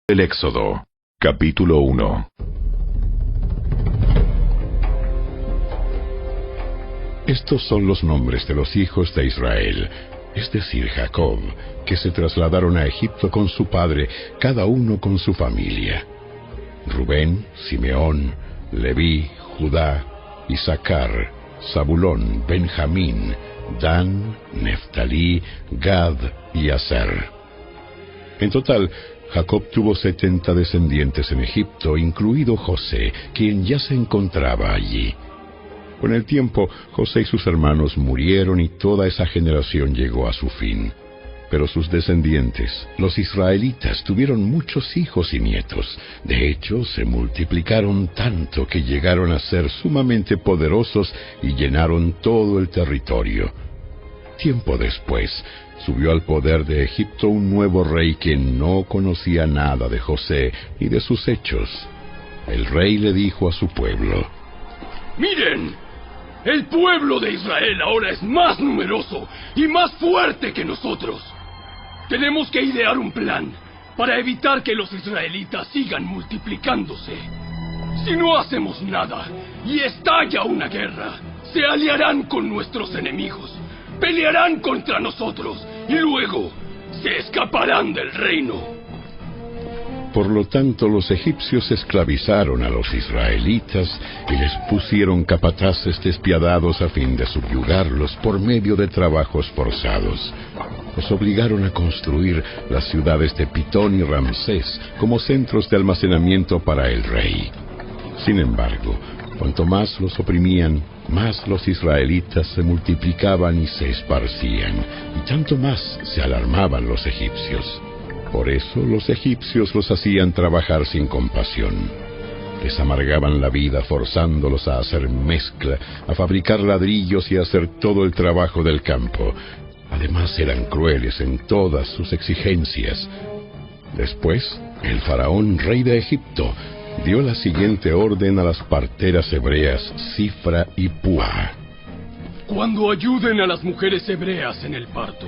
El Éxodo, capítulo 1. Estos son los nombres de los hijos de Israel, es decir, Jacob, que se trasladaron a Egipto con su padre, cada uno con su familia: Rubén, Simeón, Leví, Judá, Isaacar, Zabulón, Benjamín, Dan, Neftalí, Gad y Aser. En total, Jacob tuvo 70 descendientes en Egipto, incluido José, quien ya se encontraba allí. Con el tiempo, José y sus hermanos murieron y toda esa generación llegó a su fin. Pero sus descendientes, los israelitas, tuvieron muchos hijos y nietos. De hecho, se multiplicaron tanto que llegaron a ser sumamente poderosos y llenaron todo el territorio. Tiempo después, subió al poder de Egipto un nuevo rey que no conocía nada de José ni de sus hechos. El rey le dijo a su pueblo: ¡Miren! El pueblo de Israel ahora es más numeroso y más fuerte que nosotros. Tenemos que idear un plan para evitar que los israelitas sigan multiplicándose. Si no hacemos nada y estalla una guerra, se aliarán con nuestros enemigos, pelearán contra nosotros y luego se escaparán del reino. Por lo tanto, los egipcios esclavizaron a los israelitas y les pusieron capataces despiadados a fin de subyugarlos por medio de trabajos forzados. Los obligaron a construir las ciudades de Pitón y Ramsés como centros de almacenamiento para el rey. Sin embargo, cuanto más los oprimían, más los israelitas se multiplicaban y se esparcían, y tanto más se alarmaban los egipcios. Por eso los egipcios los hacían trabajar sin compasión. Les amargaban la vida forzándolos a hacer mezcla, a fabricar ladrillos y a hacer todo el trabajo del campo. Además eran crueles en todas sus exigencias. Después, el faraón, rey de Egipto, dio la siguiente orden a las parteras hebreas Sifra y Púa: Cuando ayuden a las mujeres hebreas en el parto,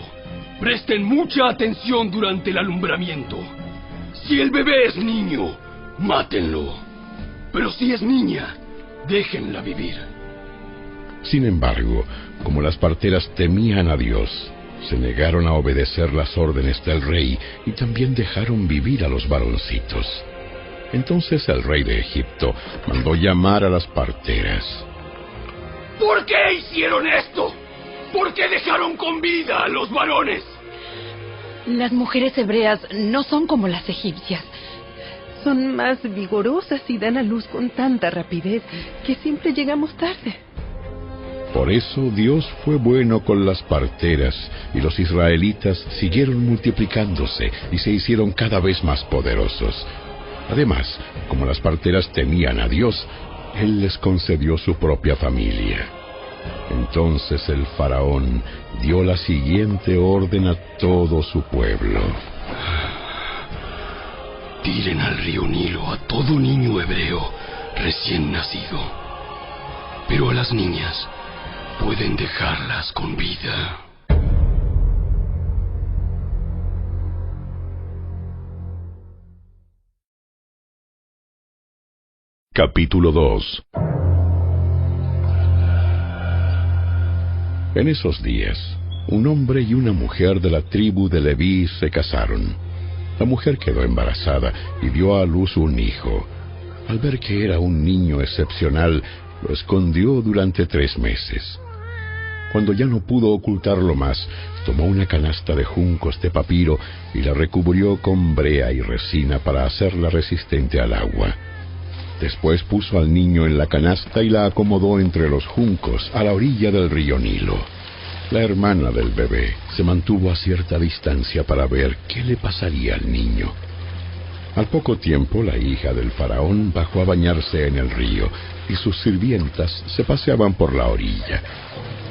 presten mucha atención durante el alumbramiento. Si el bebé es niño, mátenlo. Pero si es niña, déjenla vivir. Sin embargo, como las parteras temían a Dios, se negaron a obedecer las órdenes del rey y también dejaron vivir a los varoncitos. Entonces el rey de Egipto mandó llamar a las parteras. ¿Por qué hicieron esto? ¿Por qué dejaron con vida a los varones? Las mujeres hebreas no son como las egipcias. Son más vigorosas y dan a luz con tanta rapidez que siempre llegamos tarde. Por eso Dios fue bueno con las parteras y los israelitas siguieron multiplicándose y se hicieron cada vez más poderosos. Además, como las parteras temían a Dios, Él les concedió su propia familia. Entonces el faraón dio la siguiente orden a todo su pueblo: Tiren al río Nilo a todo niño hebreo recién nacido. Pero a las niñas pueden dejarlas con vida. Capítulo 2. En esos días, un hombre y una mujer de la tribu de Leví se casaron. La mujer quedó embarazada y dio a luz un hijo. Al ver que era un niño excepcional, lo escondió durante 3 meses. Cuando ya no pudo ocultarlo más, tomó una canasta de juncos de papiro y la recubrió con brea y resina para hacerla resistente al agua. Después puso al niño en la canasta y la acomodó entre los juncos a la orilla del río Nilo. La hermana del bebé se mantuvo a cierta distancia para ver qué le pasaría al niño. Al poco tiempo, la hija del faraón bajó a bañarse en el río y sus sirvientas se paseaban por la orilla.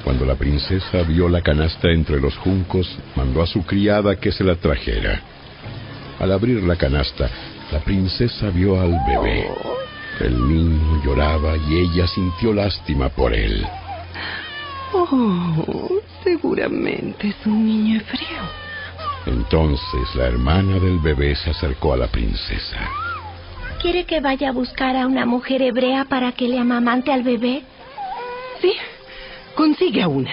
Cuando la princesa vio la canasta entre los juncos, mandó a su criada que se la trajera. Al abrir la canasta, la princesa vio al bebé. El niño lloraba y ella sintió lástima por él. Oh, seguramente es un niño hebreo. Entonces la hermana del bebé se acercó a la princesa. ¿Quiere que vaya a buscar a una mujer hebrea para que le amamante al bebé? Sí, consigue a una.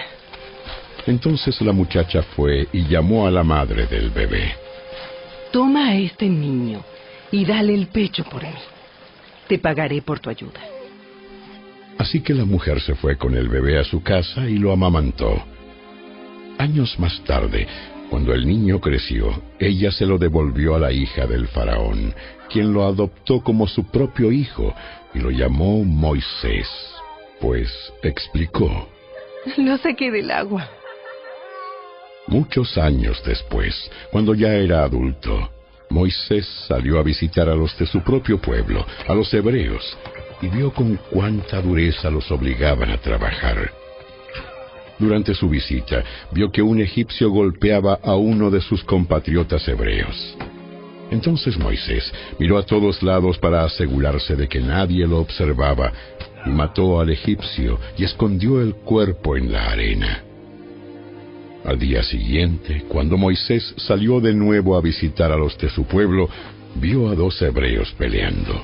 Entonces la muchacha fue y llamó a la madre del bebé. Toma a este niño y dale el pecho por mí. Te pagaré por tu ayuda. Así que la mujer se fue con el bebé a su casa y lo amamantó. Años más tarde, cuando el niño creció, ella se lo devolvió a la hija del faraón, quien lo adoptó como su propio hijo y lo llamó Moisés, pues explicó. Lo saqué del agua. Muchos años después, cuando ya era adulto, Moisés salió a visitar a los de su propio pueblo, a los hebreos, y vio con cuánta dureza los obligaban a trabajar. Durante su visita, vio que un egipcio golpeaba a uno de sus compatriotas hebreos. Entonces Moisés miró a todos lados para asegurarse de que nadie lo observaba, y mató al egipcio y escondió el cuerpo en la arena. Al día siguiente, cuando Moisés salió de nuevo a visitar a los de su pueblo, vio a dos hebreos peleando.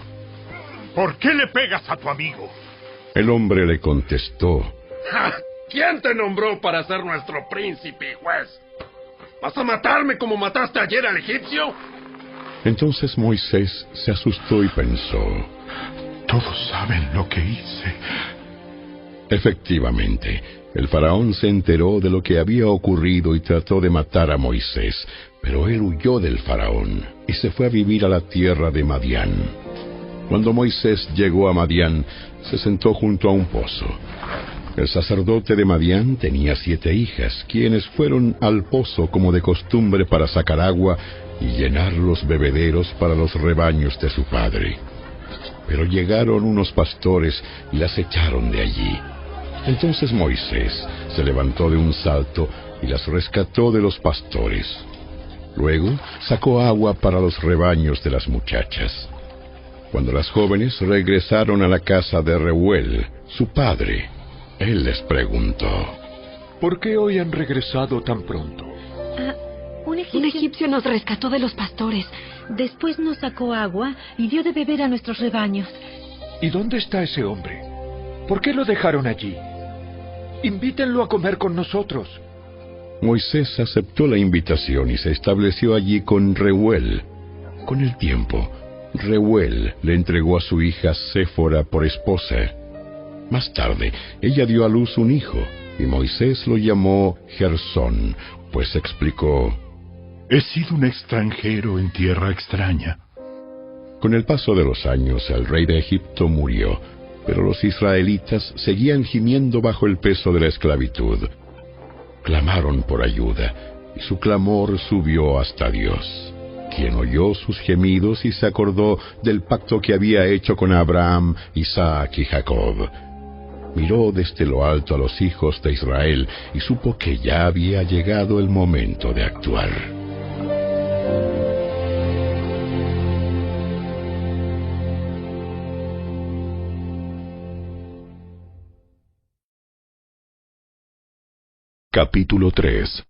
¿Por qué le pegas a tu amigo? El hombre le contestó. ¡Ja! ¿Quién te nombró para ser nuestro príncipe y juez? ¿Vas a matarme como mataste ayer al egipcio? Entonces Moisés se asustó y pensó. Todos saben lo que hice. Efectivamente, el faraón se enteró de lo que había ocurrido y trató de matar a Moisés, pero él huyó del faraón y se fue a vivir a la tierra de Madián. Cuando Moisés llegó a Madián, se sentó junto a un pozo. El sacerdote de Madián tenía 7 hijas, quienes fueron al pozo como de costumbre para sacar agua y llenar los bebederos para los rebaños de su padre. Pero llegaron unos pastores y las echaron de allí. Entonces Moisés se levantó de un salto y las rescató de los pastores. Luego sacó agua para los rebaños de las muchachas. Cuando las jóvenes regresaron a la casa de Reuel, su padre, él les preguntó. ¿Por qué hoy han regresado tan pronto? Un Un egipcio nos rescató de los pastores. Después nos sacó agua y dio de beber a nuestros rebaños. ¿Y dónde está ese hombre? ¿Por qué lo dejaron allí? Invítenlo a comer con nosotros. Moisés aceptó la invitación y se estableció allí con Reuel. Con el tiempo, Reuel le entregó a su hija Séfora por esposa. Más tarde, ella dio a luz un hijo, y Moisés lo llamó Gersón, pues explicó: He sido un extranjero en tierra extraña. Con el paso de los años, el rey de Egipto murió, pero los israelitas seguían gimiendo bajo el peso de la esclavitud. Clamaron por ayuda, y su clamor subió hasta Dios, quien oyó sus gemidos y se acordó del pacto que había hecho con Abraham, Isaac y Jacob. Miró desde lo alto a los hijos de Israel y supo que ya había llegado el momento de actuar. Capítulo 3.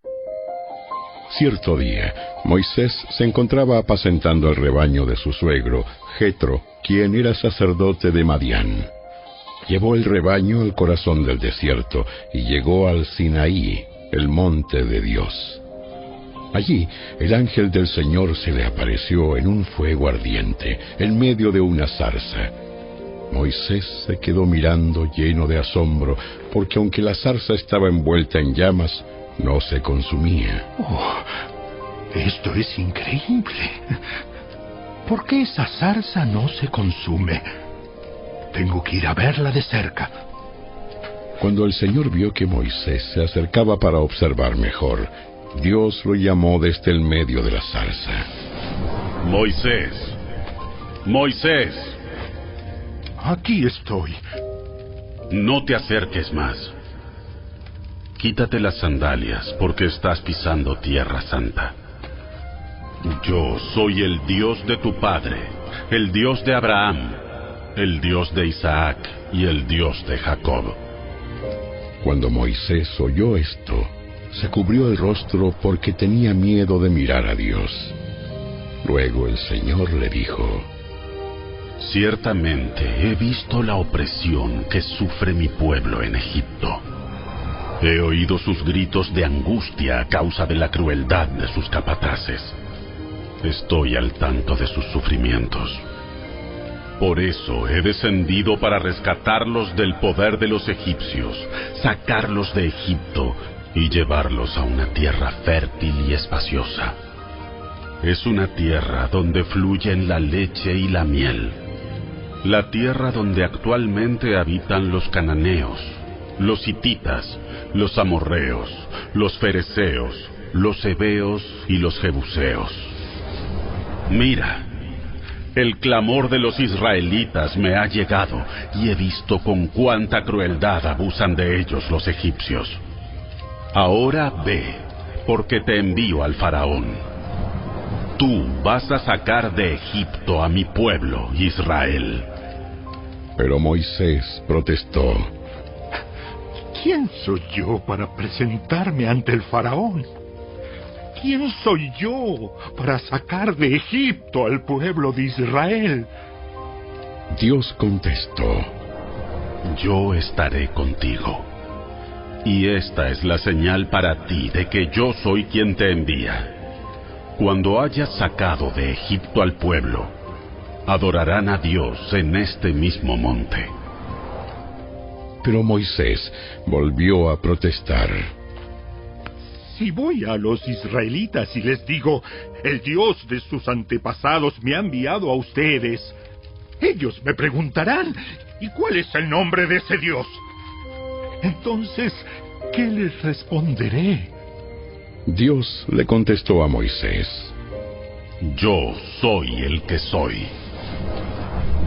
Cierto día, Moisés se encontraba apacentando el rebaño de su suegro, Jetro, quien era sacerdote de Madián. Llevó el rebaño al corazón del desierto y llegó al Sinaí, el monte de Dios. Allí, el ángel del Señor se le apareció en un fuego ardiente, en medio de una zarza. Moisés se quedó mirando lleno de asombro, porque aunque la zarza estaba envuelta en llamas, no se consumía. Oh, esto es increíble. ¿Por qué esa zarza no se consume? Tengo que ir a verla de cerca. Cuando el Señor vio que Moisés se acercaba para observar mejor, Dios lo llamó desde el medio de la zarza. Moisés, Moisés. Aquí estoy. No te acerques más. Quítate las sandalias, porque estás pisando tierra santa. Yo soy el Dios de tu padre, el Dios de Abraham, el Dios de Isaac y el Dios de Jacob. Cuando Moisés oyó esto, se cubrió el rostro porque tenía miedo de mirar a Dios. Luego el Señor le dijo: Ciertamente he visto la opresión que sufre mi pueblo en Egipto. He oído sus gritos de angustia a causa de la crueldad de sus capataces. Estoy al tanto de sus sufrimientos. Por eso he descendido para rescatarlos del poder de los egipcios, sacarlos de Egipto y llevarlos a una tierra fértil y espaciosa. Es una tierra donde fluyen la leche y la miel. La tierra donde actualmente habitan los cananeos, los hititas, los amorreos, los fereceos, los heveos y los jebuseos. Mira, el clamor de los israelitas me ha llegado y he visto con cuánta crueldad abusan de ellos los egipcios. Ahora ve, porque te envío al faraón. Tú vas a sacar de Egipto a mi pueblo, Israel. Pero Moisés protestó: ¿Quién soy yo para presentarme ante el faraón? ¿Quién soy yo para sacar de Egipto al pueblo de Israel? Dios contestó: Yo estaré contigo. Y esta es la señal para ti de que yo soy quien te envía. Cuando hayas sacado de Egipto al pueblo, adorarán a Dios en este mismo monte. Pero Moisés volvió a protestar: Si voy a los israelitas y les digo, el Dios de sus antepasados me ha enviado a ustedes, ellos me preguntarán, ¿y cuál es el nombre de ese Dios? Entonces, ¿qué les responderé? Dios le contestó a Moisés: Yo soy el que soy.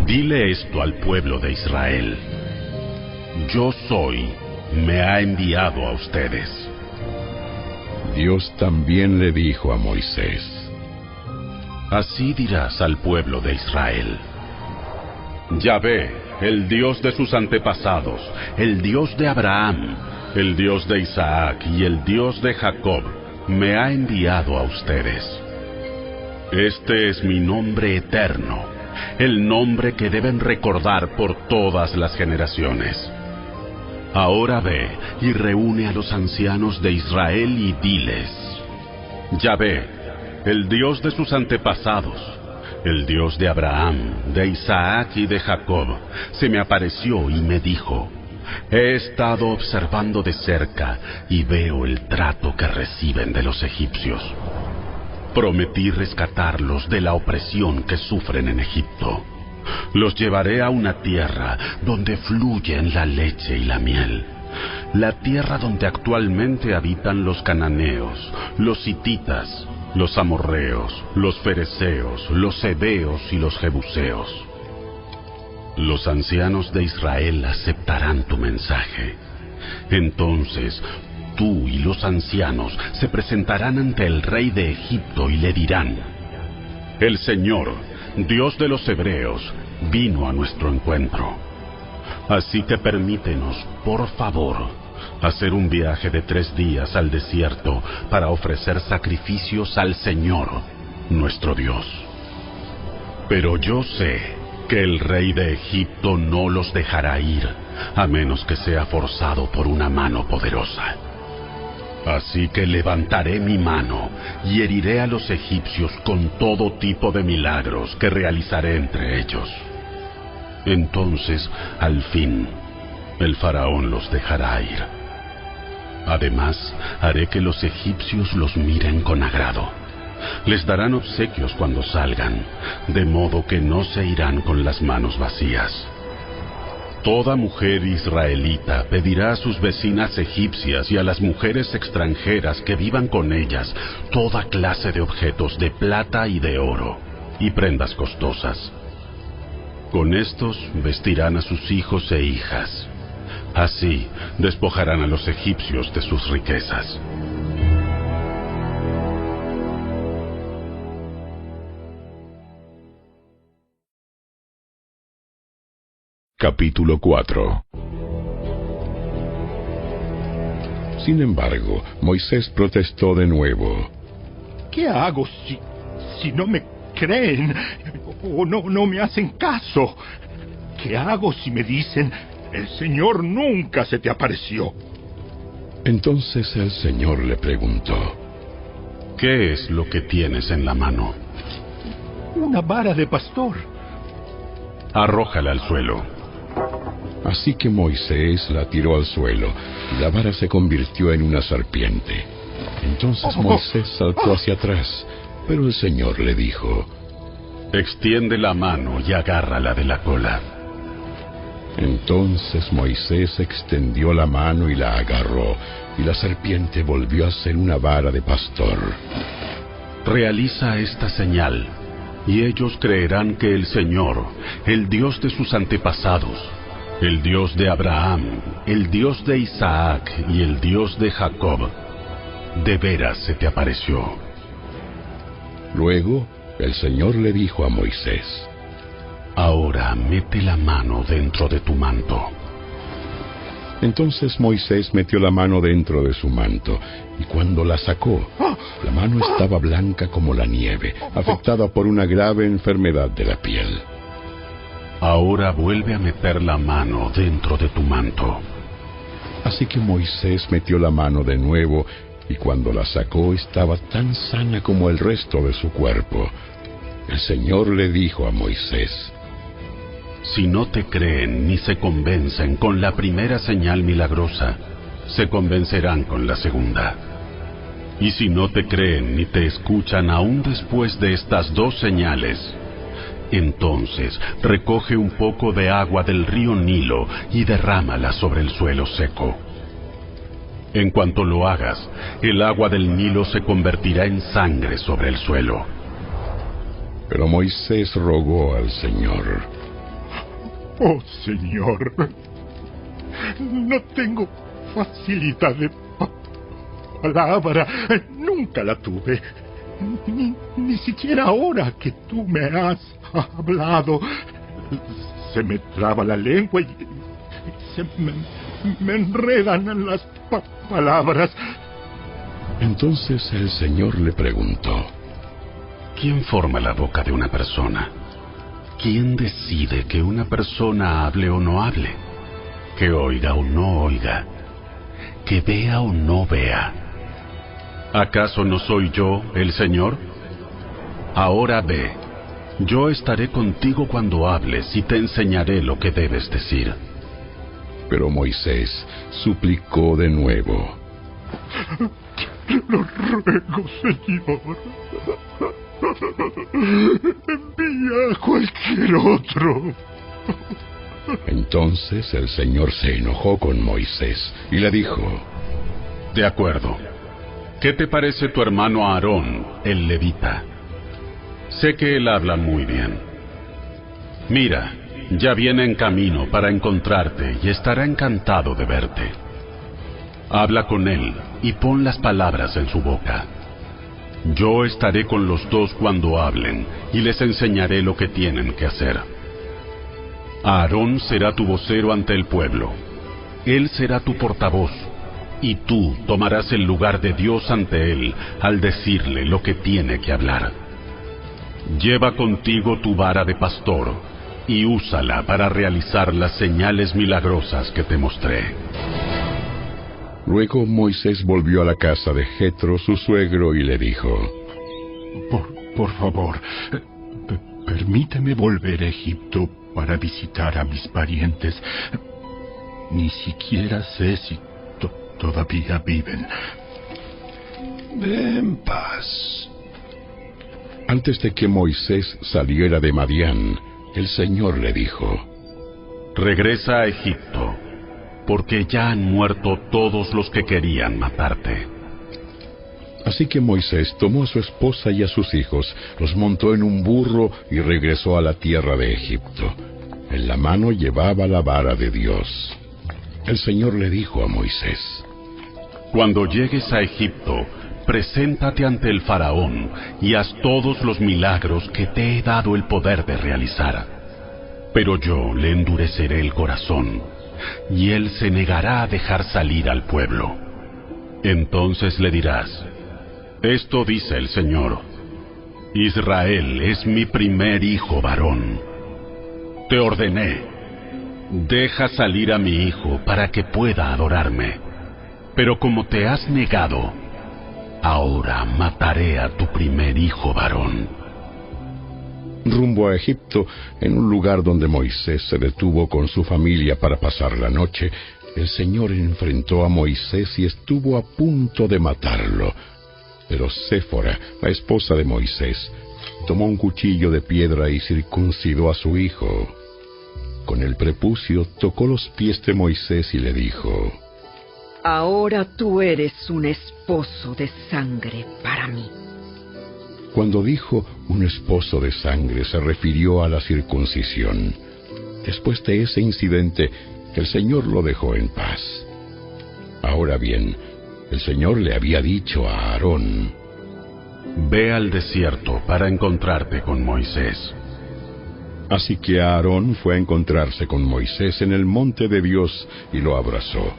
Dile esto al pueblo de Israel. Yo soy, me ha enviado a ustedes. Dios también le dijo a Moisés: Así dirás al pueblo de Israel: Yahvé, el Dios de sus antepasados, el Dios de Abraham, el Dios de Isaac y el Dios de Jacob, me ha enviado a ustedes. Este es mi nombre eterno, el nombre que deben recordar por todas las generaciones. Ahora ve y reúne a los ancianos de Israel y diles: Yahvé, el Dios de sus antepasados, el Dios de Abraham, de Isaac y de Jacob, se me apareció y me dijo: He estado observando de cerca y veo el trato que reciben de los egipcios. Prometí rescatarlos de la opresión que sufren en Egipto. Los llevaré a una tierra donde fluyen la leche y la miel, la tierra donde actualmente habitan los cananeos, los hititas, los amorreos, los fereceos, los heveos y los jebuseos. Los ancianos de Israel aceptarán tu mensaje. Entonces, tú y los ancianos se presentarán ante el rey de Egipto y le dirán: El Señor, Dios de los hebreos, vino a nuestro encuentro. Así que permítenos, por favor, hacer un viaje de 3 días al desierto para ofrecer sacrificios al Señor, nuestro Dios. Pero yo sé que el rey de Egipto no los dejará ir, a menos que sea forzado por una mano poderosa. Así que levantaré mi mano y heriré a los egipcios con todo tipo de milagros que realizaré entre ellos. Entonces, al fin, el faraón los dejará ir. Además, haré que los egipcios los miren con agrado. Les darán obsequios cuando salgan, de modo que no se irán con las manos vacías. Toda mujer israelita pedirá a sus vecinas egipcias y a las mujeres extranjeras que vivan con ellas toda clase de objetos de plata y de oro, y prendas costosas. Con estos vestirán a sus hijos e hijas. Así despojarán a los egipcios de sus riquezas. Capítulo 4. Sin embargo, Moisés protestó de nuevo. ¿Qué hago si no me creen o no me hacen caso? ¿Qué hago si me dicen, el Señor nunca se te apareció? Entonces el Señor le preguntó: ¿qué es lo que tienes en la mano? Una vara de pastor. Arrójala al suelo. Así que Moisés la tiró al suelo, y la vara se convirtió en una serpiente. Entonces Moisés saltó hacia atrás, pero el Señor le dijo: extiende la mano y agárrala de la cola. Entonces Moisés extendió la mano y la agarró, y la serpiente volvió a ser una vara de pastor. Realiza esta señal, y ellos creerán que el Señor, el Dios de sus antepasados, el Dios de Abraham, el Dios de Isaac y el Dios de Jacob, de veras se te apareció. Luego, el Señor le dijo a Moisés: ahora mete la mano dentro de tu manto. Entonces Moisés metió la mano dentro de su manto, y cuando la sacó, la mano estaba blanca como la nieve, afectada por una grave enfermedad de la piel. Ahora vuelve a meter la mano dentro de tu manto. Así que Moisés metió la mano de nuevo, y cuando la sacó estaba tan sana como el resto de su cuerpo. El Señor le dijo a Moisés: si no te creen ni se convencen con la primera señal milagrosa, se convencerán con la segunda. Y si no te creen ni te escuchan aún después de estas dos señales, entonces recoge un poco de agua del río Nilo y derrámala sobre el suelo seco. En cuanto lo hagas, el agua del Nilo se convertirá en sangre sobre el suelo. Pero Moisés rogó al Señor: oh Señor, no tengo facilidad de palabra, nunca la tuve. Ni siquiera ahora que tú me has hablado, se me traba la lengua y se me enredan las palabras. Entonces el Señor le preguntó: ¿quién forma la boca de una persona? ¿Quién decide que una persona hable o no hable? ¿Que oiga o no oiga? ¿Que vea o no vea? ¿Acaso no soy yo el Señor? Ahora ve, yo estaré contigo cuando hables y te enseñaré lo que debes decir. Pero Moisés suplicó de nuevo: lo ruego, Señor, envía a cualquier otro. Entonces el Señor se enojó con Moisés y le dijo: de acuerdo. ¿Qué te parece tu hermano Aarón, el levita? Sé que él habla muy bien. Mira, ya viene en camino para encontrarte y estará encantado de verte. Habla con él y pon las palabras en su boca. Yo estaré con los dos cuando hablen y les enseñaré lo que tienen que hacer. Aarón será tu vocero ante el pueblo. Él será tu portavoz. Y tú tomarás el lugar de Dios ante él al decirle lo que tiene que hablar. Lleva contigo tu vara de pastor y úsala para realizar las señales milagrosas que te mostré. Luego Moisés volvió a la casa de Jetro, su suegro, y le dijo: Por favor, permíteme volver a Egipto para visitar a mis parientes. Ni siquiera sé si todavía viven. Ve en paz. Antes de que Moisés saliera de Madián, el Señor le dijo: regresa a Egipto, porque ya han muerto todos los que querían matarte. Así que Moisés tomó a su esposa y a sus hijos, los montó en un burro y regresó a la tierra de Egipto. En la mano llevaba la vara de Dios. El Señor le dijo a Moisés: cuando llegues a Egipto, preséntate ante el faraón y haz todos los milagros que te he dado el poder de realizar. Pero yo le endureceré el corazón, y él se negará a dejar salir al pueblo. Entonces le dirás: esto dice el Señor: Israel es mi primer hijo varón. Te ordené: deja salir a mi hijo para que pueda adorarme. Pero como te has negado, ahora mataré a tu primer hijo varón. Rumbo a Egipto, en un lugar donde Moisés se detuvo con su familia para pasar la noche, el Señor enfrentó a Moisés y estuvo a punto de matarlo. Pero Séfora, la esposa de Moisés, tomó un cuchillo de piedra y circuncidó a su hijo. Con el prepucio tocó los pies de Moisés y le dijo: ahora tú eres un esposo de sangre para mí. Cuando dijo un esposo de sangre, se refirió a la circuncisión. Después de ese incidente, el Señor lo dejó en paz. Ahora bien, el Señor le había dicho a Aarón: ve al desierto para encontrarte con Moisés. Así que Aarón fue a encontrarse con Moisés en el monte de Dios y lo abrazó.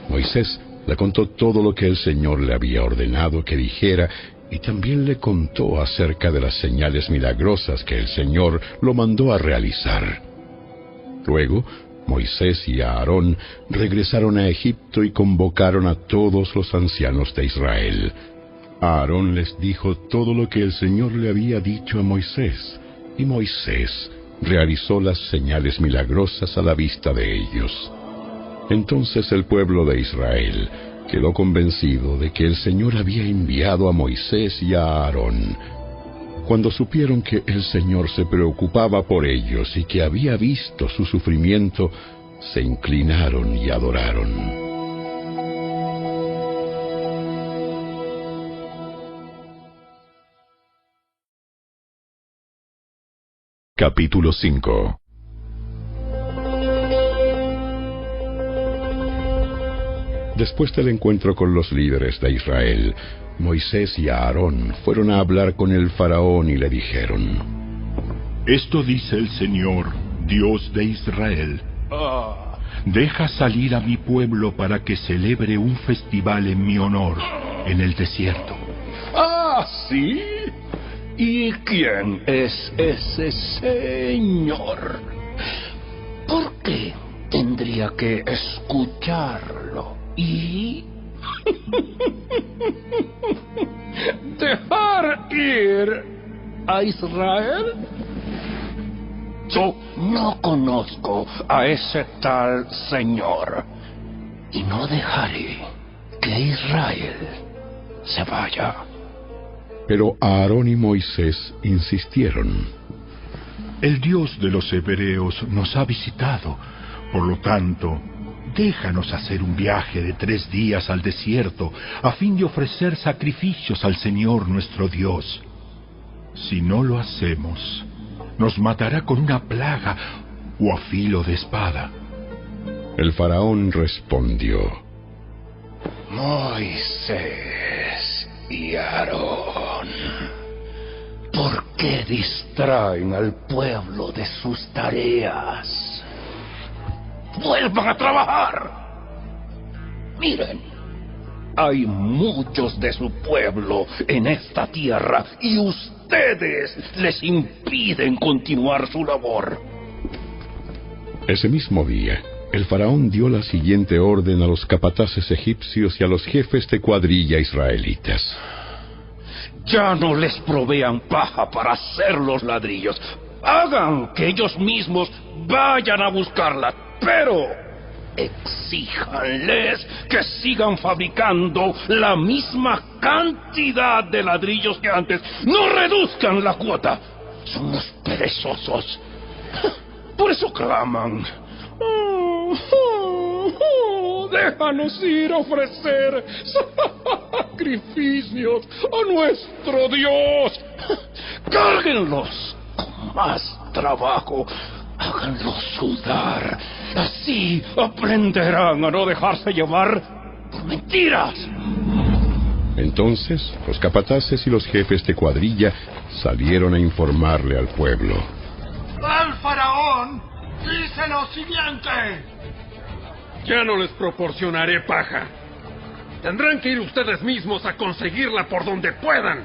Moisés le contó todo lo que el Señor le había ordenado que dijera, y también le contó acerca de las señales milagrosas que el Señor lo mandó a realizar. Luego, Moisés y Aarón regresaron a Egipto y convocaron a todos los ancianos de Israel. Aarón les dijo todo lo que el Señor le había dicho a Moisés, y Moisés realizó las señales milagrosas a la vista de ellos. Entonces el pueblo de Israel quedó convencido de que el Señor había enviado a Moisés y a Aarón. Cuando supieron que el Señor se preocupaba por ellos y que había visto su sufrimiento, se inclinaron y adoraron. Capítulo 5. Después del encuentro con los líderes de Israel, Moisés y Aarón fueron a hablar con el faraón y le dijeron: esto dice el Señor, Dios de Israel: deja salir a mi pueblo para que celebre un festival en mi honor en el desierto. ¿Ah, sí? ¿Y quién es ese señor? ¿Por qué tendría que escucharlo? ¿Y? ¿Dejar ir a Israel? Yo no conozco a ese tal señor y no dejaré que Israel se vaya. Pero Aarón y Moisés insistieron: el Dios de los hebreos nos ha visitado, por lo tanto, déjanos hacer un viaje de 3 días al desierto a fin de ofrecer sacrificios al Señor nuestro Dios. Si no lo hacemos, nos matará con una plaga o a filo de espada. El faraón respondió: Moisés y Aarón, ¿por qué distraen al pueblo de sus tareas? ¡Vuelvan a trabajar! Miren, hay muchos de su pueblo en esta tierra y ustedes les impiden continuar su labor. Ese mismo día, el faraón dio la siguiente orden a los capataces egipcios y a los jefes de cuadrilla israelitas: ya no les provean paja para hacer los ladrillos. Hagan que ellos mismos vayan a buscarla, pero exíjanles que sigan fabricando la misma cantidad de ladrillos que antes. No reduzcan la cuota. Son unos perezosos. Por eso claman: déjanos ir a ofrecer sacrificios a nuestro Dios. Cárguenlos con más trabajo. Háganlos sudar. Así aprenderán a no dejarse llevar por mentiras. Entonces, los capataces y los jefes de cuadrilla salieron a informarle al pueblo: ¡El faraón dice lo siguiente! Ya no les proporcionaré paja. Tendrán que ir ustedes mismos a conseguirla por donde puedan.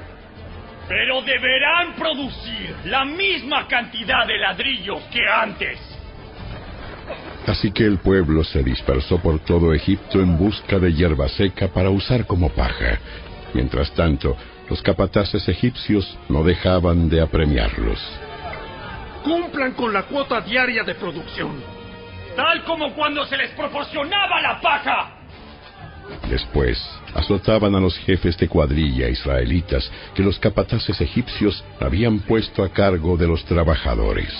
Pero deberán producir la misma cantidad de ladrillos que antes. Así que el pueblo se dispersó por todo Egipto en busca de hierba seca para usar como paja. Mientras tanto, los capataces egipcios no dejaban de apremiarlos. Cumplan con la cuota diaria de producción. Tal como cuando se les proporcionaba la paja. Después, azotaban a los jefes de cuadrilla israelitas que los capataces egipcios habían puesto a cargo de los trabajadores.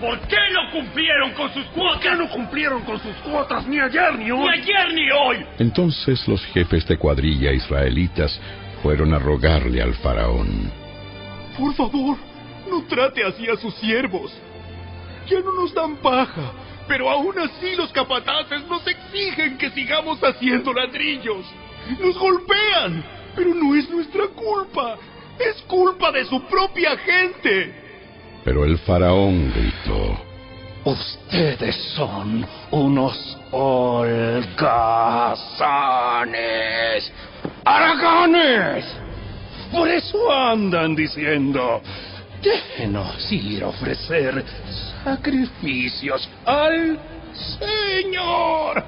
¿Por qué no cumplieron con sus cuotas? ¿Por qué no cumplieron con sus cuotas ni ayer ni hoy? ¡Ni ayer ni hoy! Entonces los jefes de cuadrilla israelitas fueron a rogarle al faraón. Por favor, no trate así a sus siervos. Ya no nos dan paja, pero aún así los capataces nos exigen que sigamos haciendo ladrillos. Nos golpean, pero no es nuestra culpa. Es culpa de su propia gente. Pero el faraón gritó: Ustedes son unos holgazanes, haraganes. Por eso andan diciendo: déjenos ir a ofrecer sacrificios al Señor.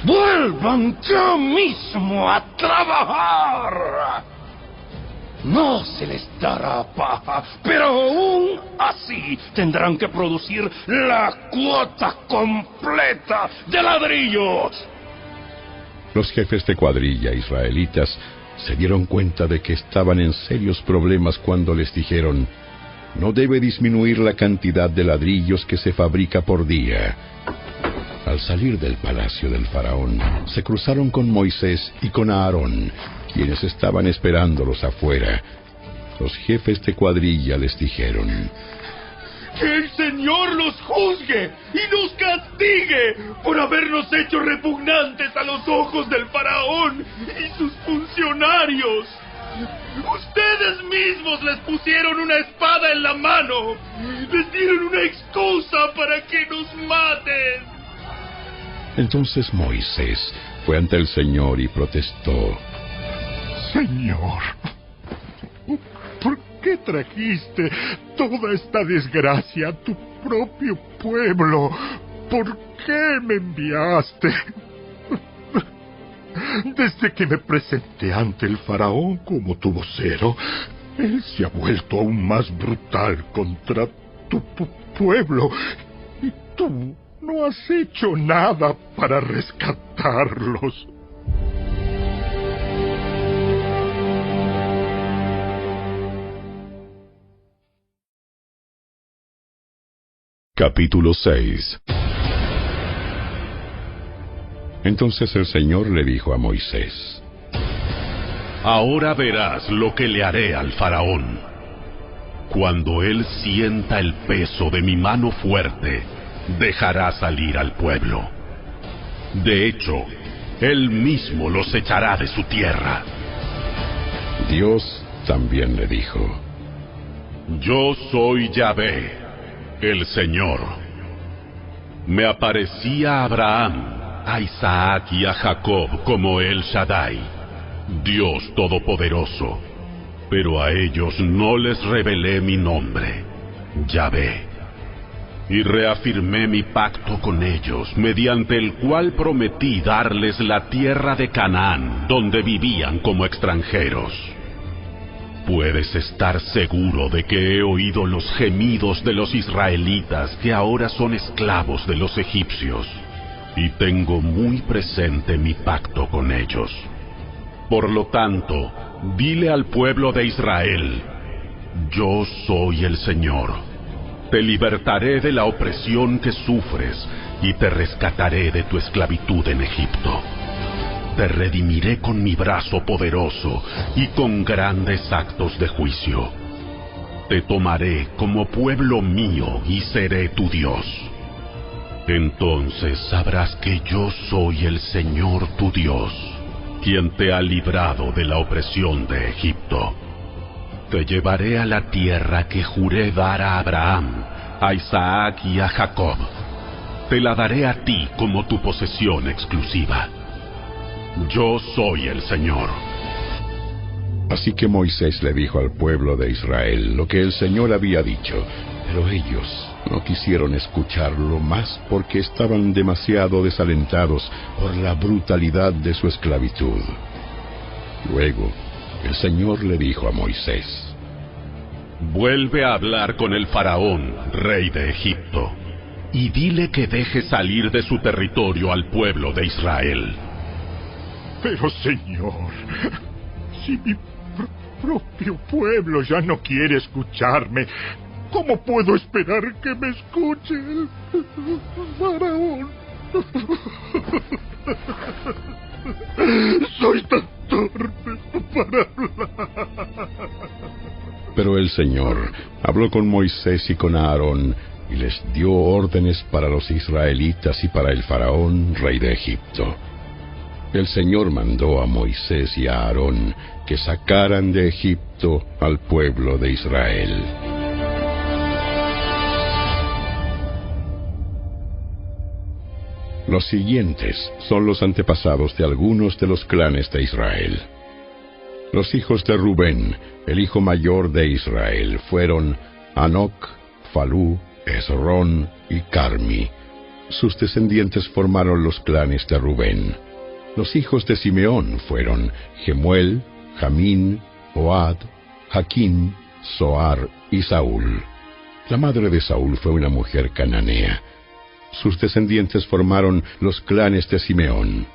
Vuelvan ya mismo a trabajar. No se les dará paja, pero aún así tendrán que producir la cuota completa de ladrillos. Los jefes de cuadrilla israelitas se dieron cuenta de que estaban en serios problemas cuando les dijeron: no debe disminuir la cantidad de ladrillos que se fabrica por día. Al salir del palacio del faraón, se cruzaron con Moisés y con Aarón, quienes estaban esperándolos afuera. Los jefes de cuadrilla les dijeron: ¡que el Señor los juzgue y nos castigue por habernos hecho repugnantes a los ojos del faraón y sus funcionarios! Ustedes mismos les pusieron una espada en la mano. Les dieron una excusa para que nos maten. Entonces Moisés fue ante el Señor y protestó: Señor, ¿por qué trajiste toda esta desgracia a tu propio pueblo? ¿Por qué me enviaste? Desde que me presenté ante el faraón como tu vocero, él se ha vuelto aún más brutal contra tu pueblo, y tú no has hecho nada para rescatarlos. Capítulo 6. Entonces el Señor le dijo a Moisés: ahora verás lo que le haré al faraón. Cuando él sienta el peso de mi mano fuerte, dejará salir al pueblo. De hecho, él mismo los echará de su tierra. Dios también le dijo: yo soy Yahvé, el Señor. Me aparecí a Abraham, a Isaac y a Jacob como El Shaddai, Dios Todopoderoso, pero a ellos no les revelé mi nombre, Yahvé. Y reafirmé mi pacto con ellos, mediante el cual prometí darles la tierra de Canaán, donde vivían como extranjeros. Puedes estar seguro de que he oído los gemidos de los israelitas que ahora son esclavos de los egipcios, y tengo muy presente mi pacto con ellos. Por lo tanto, dile al pueblo de Israel: yo soy el Señor. Te libertaré de la opresión que sufres y te rescataré de tu esclavitud en Egipto. Te redimiré con mi brazo poderoso y con grandes actos de juicio. Te tomaré como pueblo mío y seré tu Dios. Entonces sabrás que yo soy el Señor tu Dios, quien te ha librado de la opresión de Egipto. Te llevaré a la tierra que juré dar a Abraham, a Isaac y a Jacob. Te la daré a ti como tu posesión exclusiva. Yo soy el Señor. Así que Moisés le dijo al pueblo de Israel lo que el Señor había dicho, pero ellos no quisieron escucharlo más porque estaban demasiado desalentados por la brutalidad de su esclavitud. Luego, el Señor le dijo a Moisés: Vuelve a hablar con el faraón, rey de Egipto, y dile que deje salir de su territorio al pueblo de Israel. Pero, Señor, si mi propio pueblo ya no quiere escucharme, ¿cómo puedo esperar que me escuche el faraón? Soy tan torpe para hablar. Pero el Señor habló con Moisés y con Aarón y les dio órdenes para los israelitas y para el faraón, rey de Egipto. El Señor mandó a Moisés y a Aarón que sacaran de Egipto al pueblo de Israel. Los siguientes son los antepasados de algunos de los clanes de Israel. Los hijos de Rubén, el hijo mayor de Israel, fueron Hanoc, Falú, Hezrón y Carmi. Sus descendientes formaron los clanes de Rubén. Los hijos de Simeón fueron Gemuel, Jamín, Ohad, Jaquín, Zoar y Saúl. La madre de Saúl fue una mujer cananea. Sus descendientes formaron los clanes de Simeón.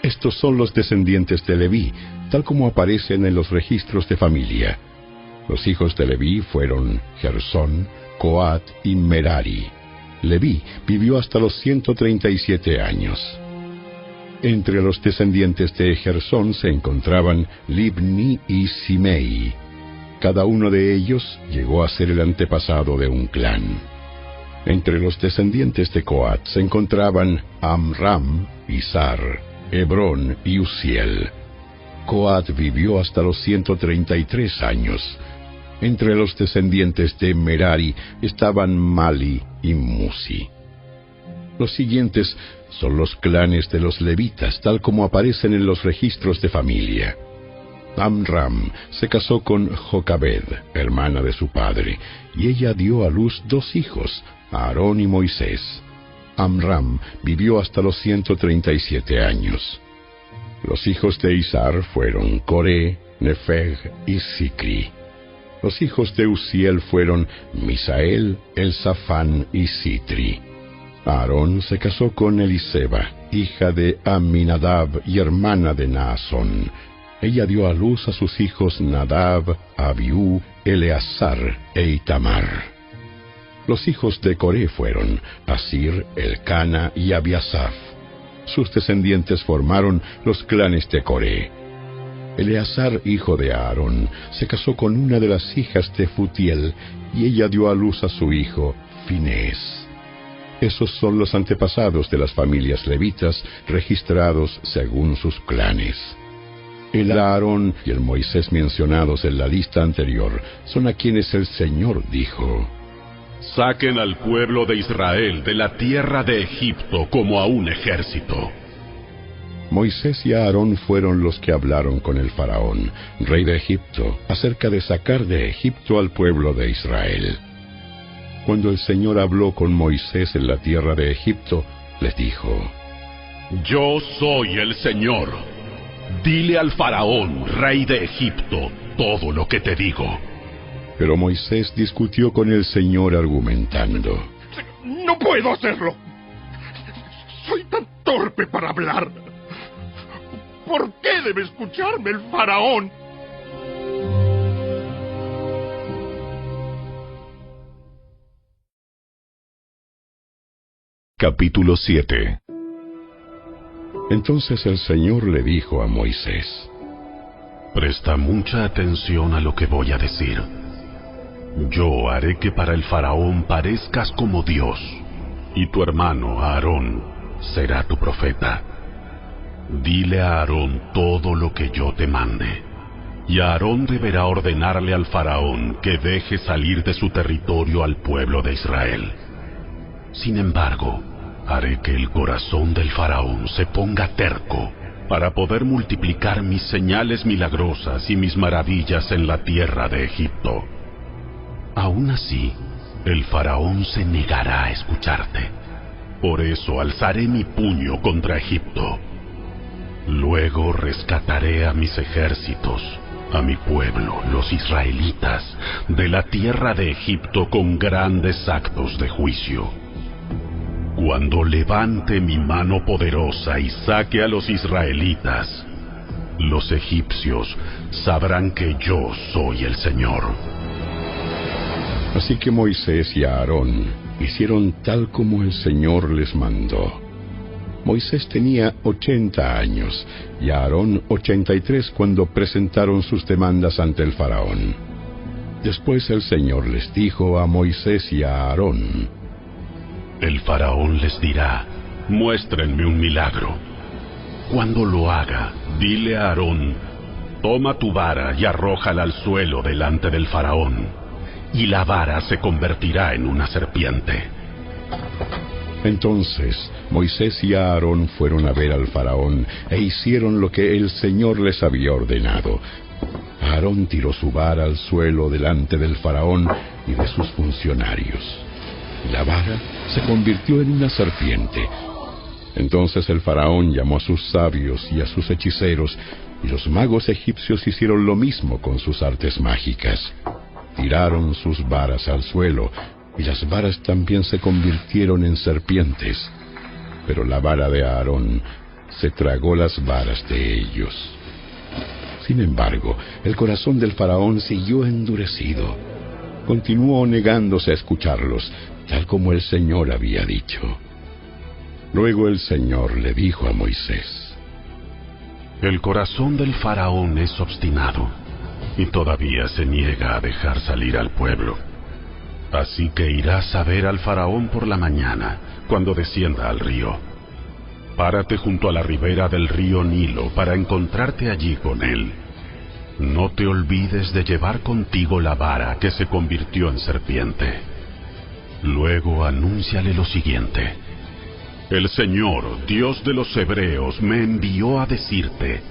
Estos son los descendientes de Leví, tal como aparecen en los registros de familia. Los hijos de Leví fueron Gersón, Coat y Merari. Leví vivió hasta los 137 años. Entre los descendientes de Gersón se encontraban Libni y Simei. Cada uno de ellos llegó a ser el antepasado de un clan. Entre los descendientes de Coat se encontraban Amram, Izar, Hebrón y Uziel. Coat vivió hasta los 133 años. Entre los descendientes de Merari estaban Mali y Musi. Los siguientes son los clanes de los levitas, tal como aparecen en los registros de familia. Amram se casó con Jocabed, hermana de su padre, y ella dio a luz 2 hijos, Aarón y Moisés. Amram vivió hasta los 137 años. Los hijos de Izar fueron Coré, Nefeg y Sicri. Los hijos de Uziel fueron Misael, Elzafán y Sitri. Aarón se casó con Eliseba, hija de Aminadab y hermana de Naasón. Ella dio a luz a sus hijos Nadab, Abiú, Eleazar e Itamar. Los hijos de Coré fueron Asir, Elcana y Abiasaf. Sus descendientes formaron los clanes de Coré. Eleazar, hijo de Aarón, se casó con una de las hijas de Futiel, y ella dio a luz a su hijo Finés. Esos son los antepasados de las familias levitas registrados según sus clanes. El Aarón y el Moisés mencionados en la lista anterior son a quienes el Señor dijo: Saquen al pueblo de Israel de la tierra de Egipto como a un ejército. Moisés y Aarón fueron los que hablaron con el faraón, rey de Egipto, acerca de sacar de Egipto al pueblo de Israel. Cuando el Señor habló con Moisés en la tierra de Egipto, les dijo: Yo soy el Señor. Dile al faraón, rey de Egipto, todo lo que te digo. Pero Moisés discutió con el Señor argumentando: No puedo hacerlo. Soy tan torpe para hablar. ¿Por qué debe escucharme el faraón? Capítulo 7. Entonces el Señor le dijo a Moisés: Presta mucha atención a lo que voy a decir. Yo haré que para el faraón parezcas como Dios, y tu hermano Aarón será tu profeta. Dile a Aarón todo lo que yo te mande, y Aarón deberá ordenarle al faraón que deje salir de su territorio al pueblo de Israel. Sin embargo, haré que el corazón del faraón se ponga terco, para poder multiplicar mis señales milagrosas y mis maravillas en la tierra de Egipto. Aún así, el faraón se negará a escucharte. Por eso alzaré mi puño contra Egipto. Luego rescataré a mis ejércitos, a mi pueblo, los israelitas, de la tierra de Egipto con grandes actos de juicio. Cuando levante mi mano poderosa y saque a los israelitas, los egipcios sabrán que yo soy el Señor. Así que Moisés y Aarón hicieron tal como el Señor les mandó. Moisés tenía 80 años y Aarón 83 cuando presentaron sus demandas ante el faraón. Después el Señor les dijo a Moisés y a Aarón: El faraón les dirá: muéstrenme un milagro. Cuando lo haga, dile a Aarón: toma tu vara y arrójala al suelo delante del faraón, y la vara se convertirá en una serpiente. Entonces Moisés y Aarón fueron a ver al faraón e hicieron lo que el Señor les había ordenado. Aarón tiró su vara al suelo delante del faraón y de sus funcionarios. La vara se convirtió en una serpiente. Entonces el faraón llamó a sus sabios y a sus hechiceros, y los magos egipcios hicieron lo mismo con sus artes mágicas. Tiraron sus varas al suelo, y las varas también se convirtieron en serpientes. Pero la vara de Aarón se tragó las varas de ellos. Sin embargo, el corazón del faraón siguió endurecido. Continuó negándose a escucharlos, tal como el Señor había dicho. Luego el Señor le dijo a Moisés: El corazón del faraón es obstinado, y todavía se niega a dejar salir al pueblo. Así que irás a ver al faraón por la mañana, cuando descienda al río. Párate junto a la ribera del río Nilo para encontrarte allí con él. No te olvides de llevar contigo la vara que se convirtió en serpiente. Luego anúnciale lo siguiente: El Señor, Dios de los hebreos, me envió a decirte: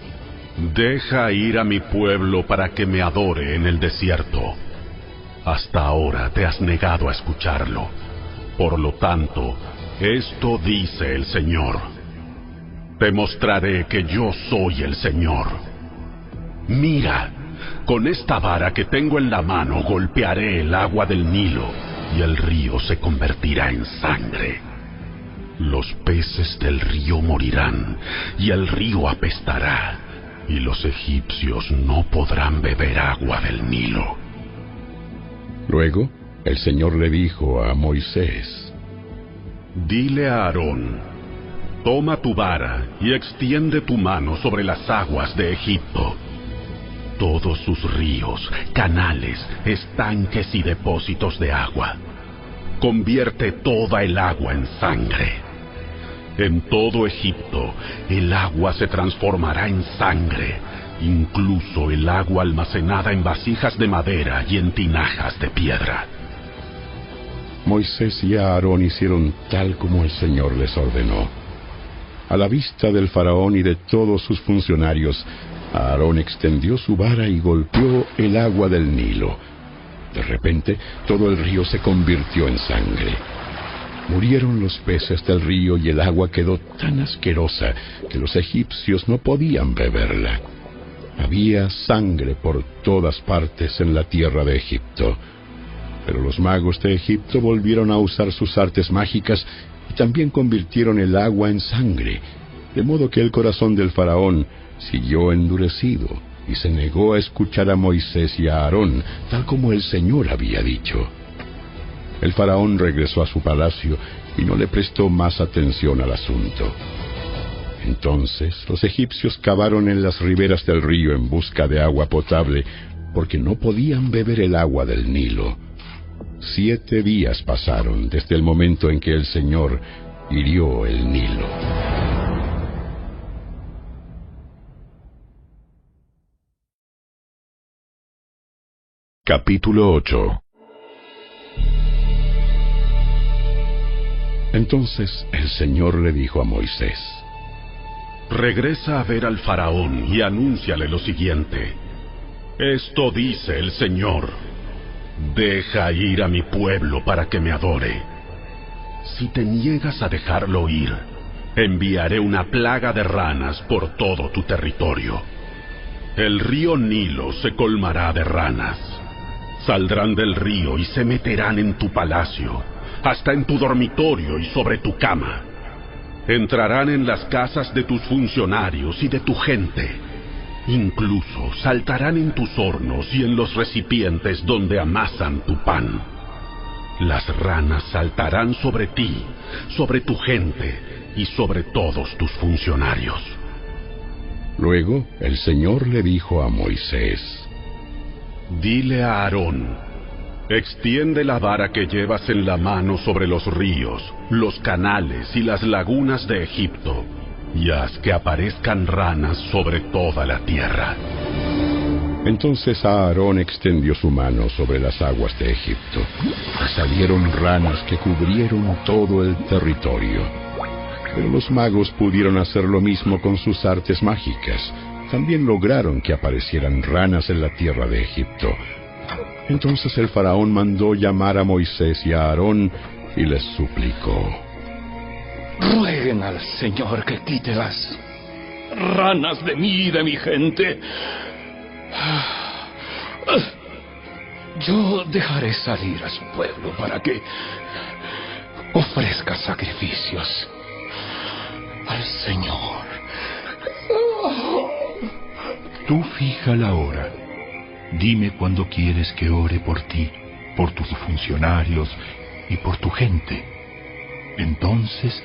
deja ir a mi pueblo para que me adore en el desierto. Hasta ahora te has negado a escucharlo. Por lo tanto, esto dice el Señor: te mostraré que yo soy el Señor. Mira, con esta vara que tengo en la mano golpearé el agua del Nilo, y el río se convertirá en sangre. Los peces del río morirán, y el río apestará, y los egipcios no podrán beber agua del Nilo. Luego, el Señor le dijo a Moisés: dile a Aarón: toma tu vara y extiende tu mano sobre las aguas de Egipto. Todos sus ríos, canales, estanques y depósitos de agua. Convierte toda el agua en sangre. En todo Egipto, el agua se transformará en sangre, incluso el agua almacenada en vasijas de madera y en tinajas de piedra. Moisés y Aarón hicieron tal como el Señor les ordenó. A la vista del faraón y de todos sus funcionarios, Aarón extendió su vara y golpeó el agua del Nilo. De repente, todo el río se convirtió en sangre. Murieron los peces del río y el agua quedó tan asquerosa que los egipcios no podían beberla. Había sangre por todas partes en la tierra de Egipto. Pero los magos de Egipto volvieron a usar sus artes mágicas y también convirtieron el agua en sangre, de modo que el corazón del faraón siguió endurecido y se negó a escuchar a Moisés y a Aarón, tal como el Señor había dicho. El faraón regresó a su palacio y no le prestó más atención al asunto. Entonces los egipcios cavaron en las riberas del río en busca de agua potable, porque no podían beber el agua del Nilo. 7 días pasaron desde el momento en que el Señor hirió el Nilo. Capítulo 8. Entonces el Señor le dijo a Moisés: regresa a ver al faraón y anúnciale lo siguiente. Esto dice el Señor: deja ir a mi pueblo para que me adore. Si te niegas a dejarlo ir, enviaré una plaga de ranas por todo tu territorio. El río Nilo se colmará de ranas. Saldrán del río y se meterán en tu palacio, hasta en tu dormitorio y sobre tu cama. Entrarán en las casas de tus funcionarios y de tu gente. Incluso saltarán en tus hornos y en los recipientes donde amasan tu pan. Las ranas saltarán sobre ti, sobre tu gente y sobre todos tus funcionarios. Luego el Señor le dijo a Moisés: dile a Aarón: extiende la vara que llevas en la mano sobre los ríos, los canales y las lagunas de Egipto, y haz que aparezcan ranas sobre toda la tierra. Entonces Aarón extendió su mano sobre las aguas de Egipto, y salieron ranas que cubrieron todo el territorio. Pero los magos pudieron hacer lo mismo con sus artes mágicas. También lograron que aparecieran ranas en la tierra de Egipto. Entonces el faraón mandó llamar a Moisés y a Aarón y les suplicó: rueguen al Señor que quite las ranas de mí y de mi gente. Yo dejaré salir a su pueblo para que ofrezca sacrificios al Señor. Tú fija la hora. Dime cuándo quieres que ore por ti, por tus funcionarios y por tu gente. Entonces,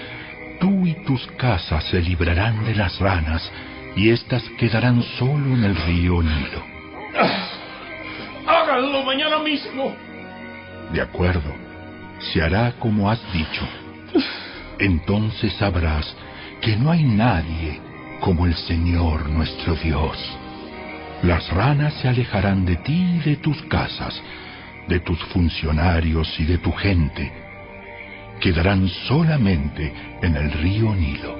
tú y tus casas se librarán de las ranas y éstas quedarán solo en el río Nilo. ¡Háganlo mañana mismo! De acuerdo. Se hará como has dicho. Entonces sabrás que no hay nadie como el Señor nuestro Dios. Las ranas se alejarán de ti y de tus casas, de tus funcionarios y de tu gente. Quedarán solamente en el río Nilo.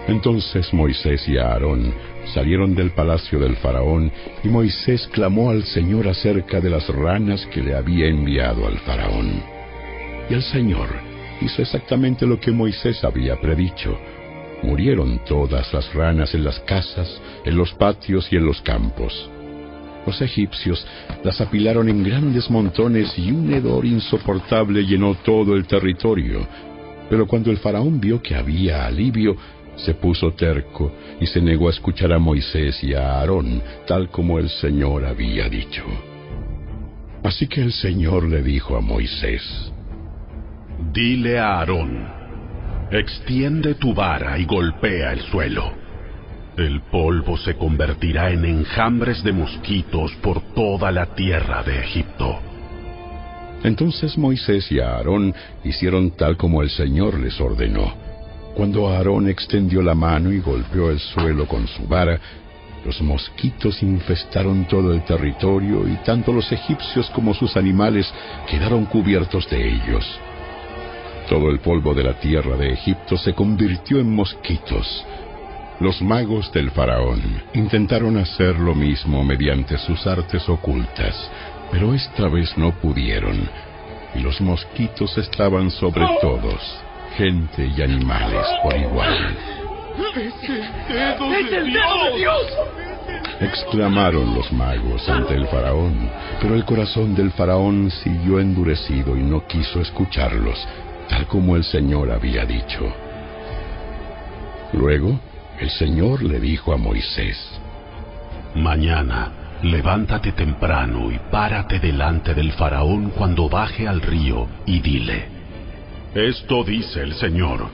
Entonces Moisés y Aarón salieron del palacio del faraón, y Moisés clamó al Señor acerca de las ranas que le había enviado al faraón. Y el Señor hizo exactamente lo que Moisés había predicho. Murieron todas las ranas en las casas, en los patios y en los campos. Los egipcios las apilaron en grandes montones y un hedor insoportable llenó todo el territorio. Pero cuando el faraón vio que había alivio, se puso terco y se negó a escuchar a Moisés y a Aarón, tal como el Señor había dicho. Así que el Señor le dijo a Moisés: dile a Aarón: extiende tu vara y golpea el suelo. El polvo se convertirá en enjambres de mosquitos por toda la tierra de Egipto. Entonces Moisés y Aarón hicieron tal como el Señor les ordenó. Cuando Aarón extendió la mano y golpeó el suelo con su vara, los mosquitos infestaron todo el territorio y tanto los egipcios como sus animales quedaron cubiertos de ellos. Todo el polvo de la tierra de Egipto se convirtió en mosquitos. Los magos del faraón intentaron hacer lo mismo mediante sus artes ocultas, pero esta vez no pudieron, y los mosquitos estaban sobre todos, gente y animales por igual. ¡Es el dedo de Dios! Exclamaron los magos ante el faraón, pero el corazón del faraón siguió endurecido y no quiso escucharlos, tal como el Señor había dicho. Luego, el Señor le dijo a Moisés: mañana, levántate temprano y párate delante del faraón cuando baje al río y dile: esto dice el Señor: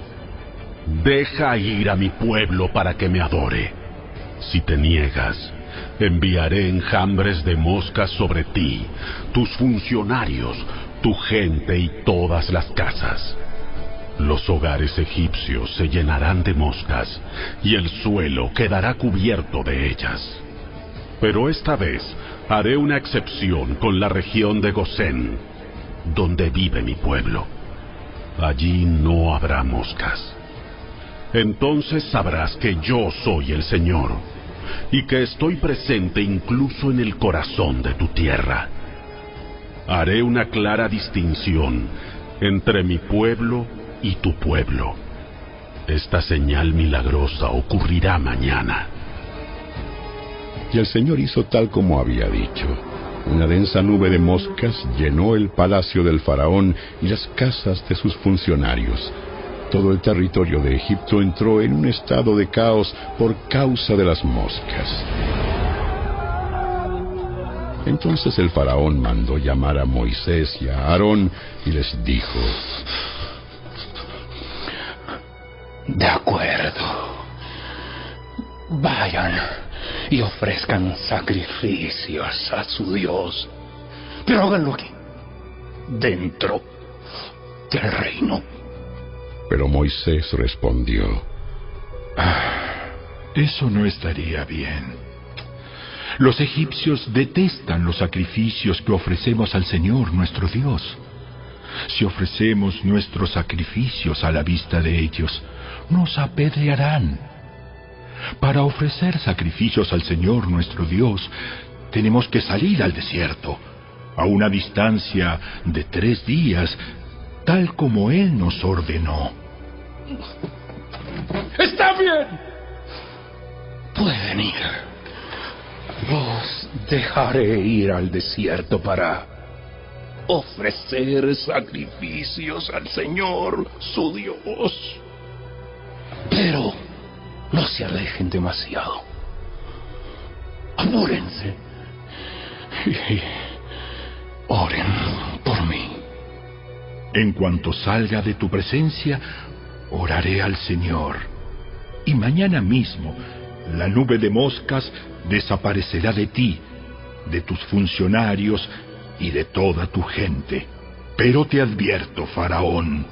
deja ir a mi pueblo para que me adore. Si te niegas, enviaré enjambres de moscas sobre ti, tus funcionarios, tu gente y todas las casas. Los hogares egipcios se llenarán de moscas y el suelo quedará cubierto de ellas. Pero esta vez haré una excepción con la región de Gosén, donde vive mi pueblo. Allí no habrá moscas. Entonces sabrás que yo soy el Señor, y que estoy presente incluso en el corazón de tu tierra. Haré una clara distinción entre mi pueblo y tu pueblo. Esta señal milagrosa ocurrirá mañana. Y el Señor hizo tal como había dicho. Una densa nube de moscas llenó el palacio del faraón y las casas de sus funcionarios. Todo el territorio de Egipto entró en un estado de caos por causa de las moscas. Entonces el faraón mandó llamar a Moisés y a Aarón y les dijo: De acuerdo. Vayan y ofrezcan sacrificios a su Dios. Pero háganlo aquí, dentro del reino. Pero Moisés respondió: Eso no estaría bien. Los egipcios detestan los sacrificios que ofrecemos al Señor nuestro Dios. Si ofrecemos nuestros sacrificios a la vista de ellos, nos apedrearán. Para ofrecer sacrificios al Señor nuestro Dios, tenemos que salir al desierto, a una distancia de 3 días, tal como Él nos ordenó. ¡Está bien! Pueden ir. Los dejaré ir al desierto para ofrecer sacrificios al Señor, su Dios. Pero no se alejen demasiado. Apúrense y oren por mí. En cuanto salga de tu presencia, oraré al Señor. Y mañana mismo, la nube de moscas desaparecerá de ti, de tus funcionarios y de toda tu gente. Pero te advierto, Faraón,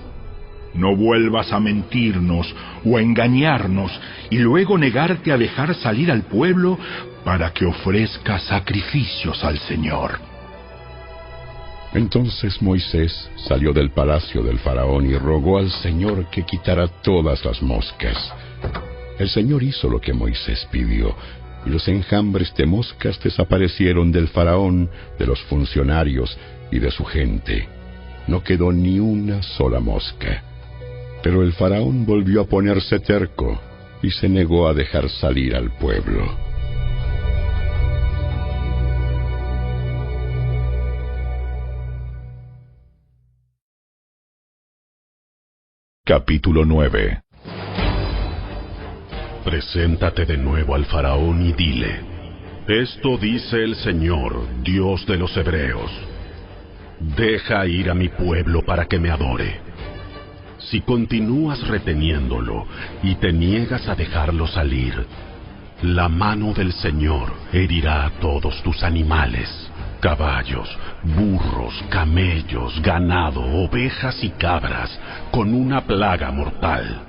no vuelvas a mentirnos o a engañarnos y luego negarte a dejar salir al pueblo para que ofrezca sacrificios al Señor. Entonces Moisés salió del palacio del faraón y rogó al Señor que quitara todas las moscas. El Señor hizo lo que Moisés pidió, y los enjambres de moscas desaparecieron del faraón, de los funcionarios y de su gente. No quedó ni una sola mosca. Pero el faraón volvió a ponerse terco y se negó a dejar salir al pueblo. Capítulo 9. Preséntate de nuevo al faraón y dile: esto dice el Señor, Dios de los hebreos. Deja ir a mi pueblo para que me adore. Si continúas reteniéndolo y te niegas a dejarlo salir, la mano del Señor herirá a todos tus animales, caballos, burros, camellos, ganado, ovejas y cabras, con una plaga mortal.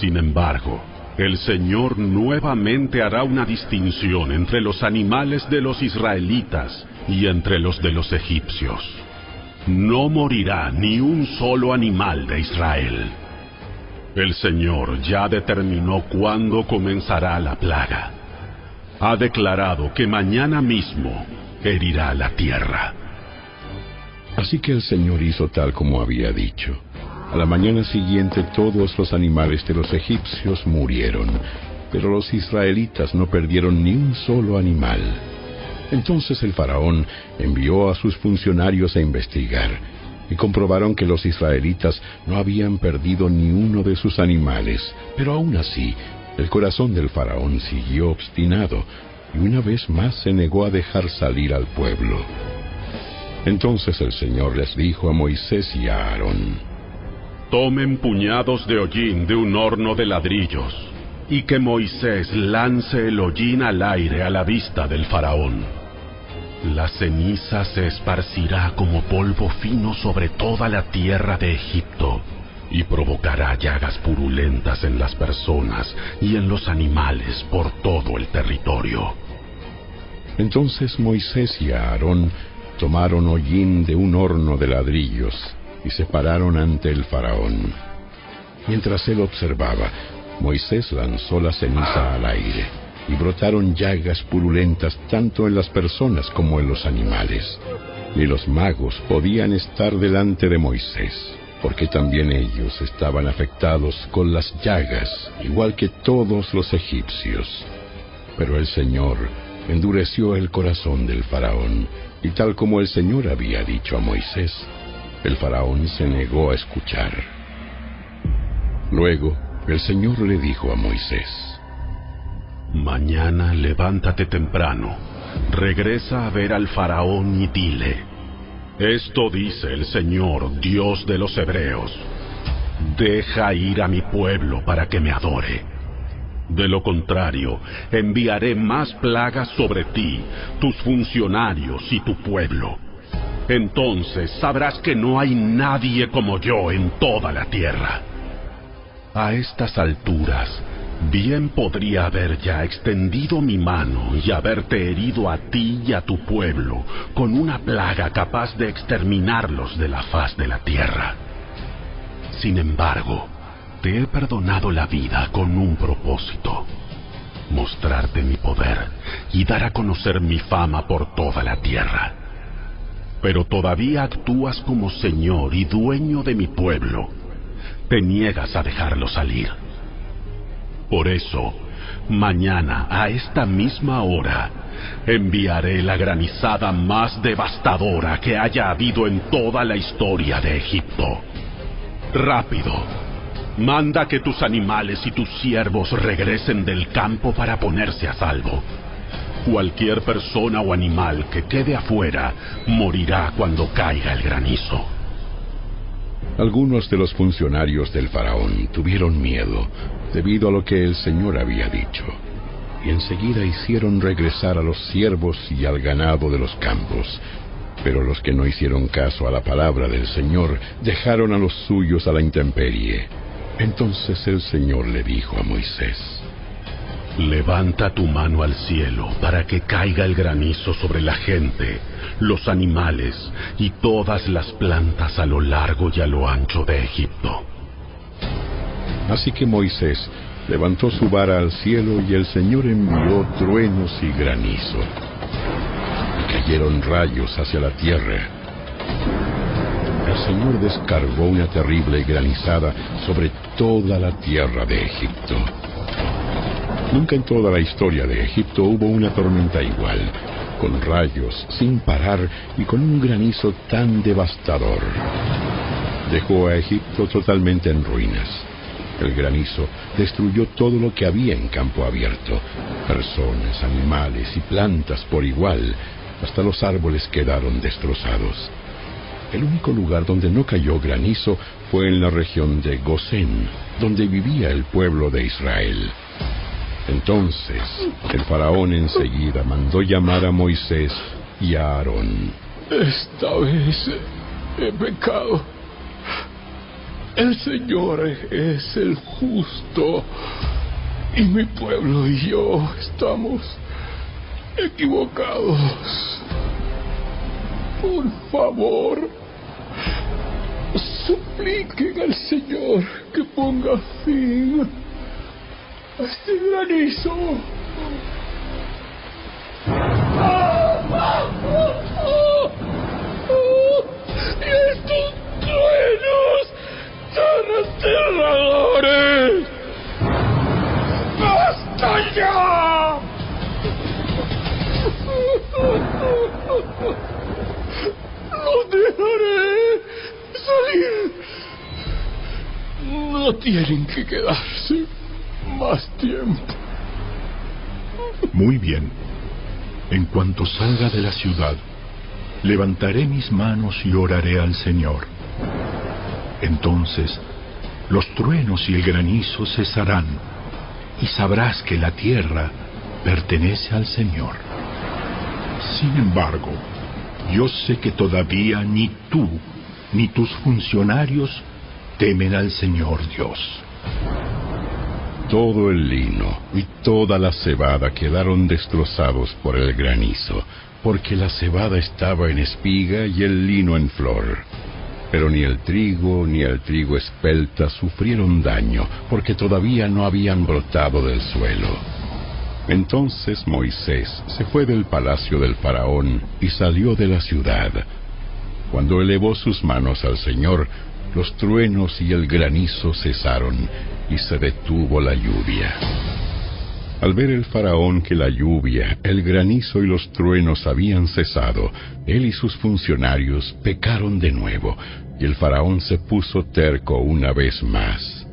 Sin embargo, el Señor nuevamente hará una distinción entre los animales de los israelitas y entre los de los egipcios. No morirá ni un solo animal de Israel. El Señor ya determinó cuándo comenzará la plaga. Ha declarado que mañana mismo herirá la tierra. Así que el Señor hizo tal como había dicho. A la mañana siguiente todos los animales de los egipcios murieron, pero los israelitas no perdieron ni un solo animal. Entonces el faraón envió a sus funcionarios a investigar, y comprobaron que los israelitas no habían perdido ni uno de sus animales. Pero aún así, el corazón del faraón siguió obstinado, y una vez más se negó a dejar salir al pueblo. Entonces el Señor les dijo a Moisés y a Aarón: tomen puñados de hollín de un horno de ladrillos, y que Moisés lance el hollín al aire a la vista del faraón. La ceniza se esparcirá como polvo fino sobre toda la tierra de Egipto, y provocará llagas purulentas en las personas y en los animales por todo el territorio. Entonces Moisés y Aarón tomaron hollín de un horno de ladrillos y se pararon ante el faraón. Mientras él observaba, Moisés lanzó la ceniza al aire, y brotaron llagas purulentas tanto en las personas como en los animales. Ni los magos podían estar delante de Moisés, porque también ellos estaban afectados con las llagas, igual que todos los egipcios. Pero el Señor endureció el corazón del faraón, y tal como el Señor había dicho a Moisés, el faraón se negó a escuchar. Luego, el Señor le dijo a Moisés: Mañana levántate temprano, regresa a ver al faraón y dile: esto dice el Señor, Dios de los hebreos: deja ir a mi pueblo para que me adore. De lo contrario, enviaré más plagas sobre ti, tus funcionarios y tu pueblo. Entonces sabrás que no hay nadie como yo en toda la tierra. A estas alturas, bien podría haber ya extendido mi mano y haberte herido a ti y a tu pueblo con una plaga capaz de exterminarlos de la faz de la tierra. Sin embargo, te he perdonado la vida con un propósito: mostrarte mi poder y dar a conocer mi fama por toda la tierra. Pero todavía actúas como señor y dueño de mi pueblo. Te niegas a dejarlo salir. Por eso, mañana a esta misma hora, enviaré la granizada más devastadora que haya habido en toda la historia de Egipto. Rápido, manda que tus animales y tus siervos regresen del campo para ponerse a salvo. Cualquier persona o animal que quede afuera morirá cuando caiga el granizo. Algunos de los funcionarios del faraón tuvieron miedo debido a lo que el Señor había dicho, y enseguida hicieron regresar a los siervos y al ganado de los campos. Pero los que no hicieron caso a la palabra del Señor dejaron a los suyos a la intemperie. Entonces el Señor le dijo a Moisés: levanta tu mano al cielo para que caiga el granizo sobre la gente, los animales y todas las plantas a lo largo y a lo ancho de Egipto. Así que Moisés levantó su vara al cielo y el Señor envió truenos y granizo. Y cayeron rayos hacia la tierra. El Señor descargó una terrible granizada sobre toda la tierra de Egipto. Nunca en toda la historia de Egipto hubo una tormenta igual, con rayos sin parar y con un granizo tan devastador. Dejó a Egipto totalmente en ruinas. El granizo destruyó todo lo que había en campo abierto, personas, animales y plantas por igual, hasta los árboles quedaron destrozados. El único lugar donde no cayó granizo fue en la región de Gosén, donde vivía el pueblo de Israel. Entonces, el faraón enseguida mandó llamar a Moisés y a Aarón. Esta vez he pecado. El Señor es el justo, y mi pueblo y yo estamos equivocados. Por favor, supliquen al Señor que ponga fin a este granizo. ¡Y estos truenos tan aterradores! ¡Basta ya! ¡Los dejaré salir! No tienen que quedarse más tiempo. Muy bien. En cuanto salga de la ciudad, levantaré mis manos y oraré al Señor. Entonces, los truenos y el granizo cesarán, y sabrás que la tierra pertenece al Señor. Sin embargo, yo sé que todavía ni tú, ni tus funcionarios temen al Señor Dios. Todo el lino y toda la cebada quedaron destrozados por el granizo, porque la cebada estaba en espiga y el lino en flor. Pero ni el trigo ni el trigo espelta sufrieron daño, porque todavía no habían brotado del suelo. Entonces Moisés se fue del palacio del faraón y salió de la ciudad. Cuando elevó sus manos al Señor, los truenos y el granizo cesaron y se detuvo la lluvia. Al ver el faraón que la lluvia, el granizo y los truenos habían cesado, él y sus funcionarios pecaron de nuevo, y el faraón se puso terco una vez más.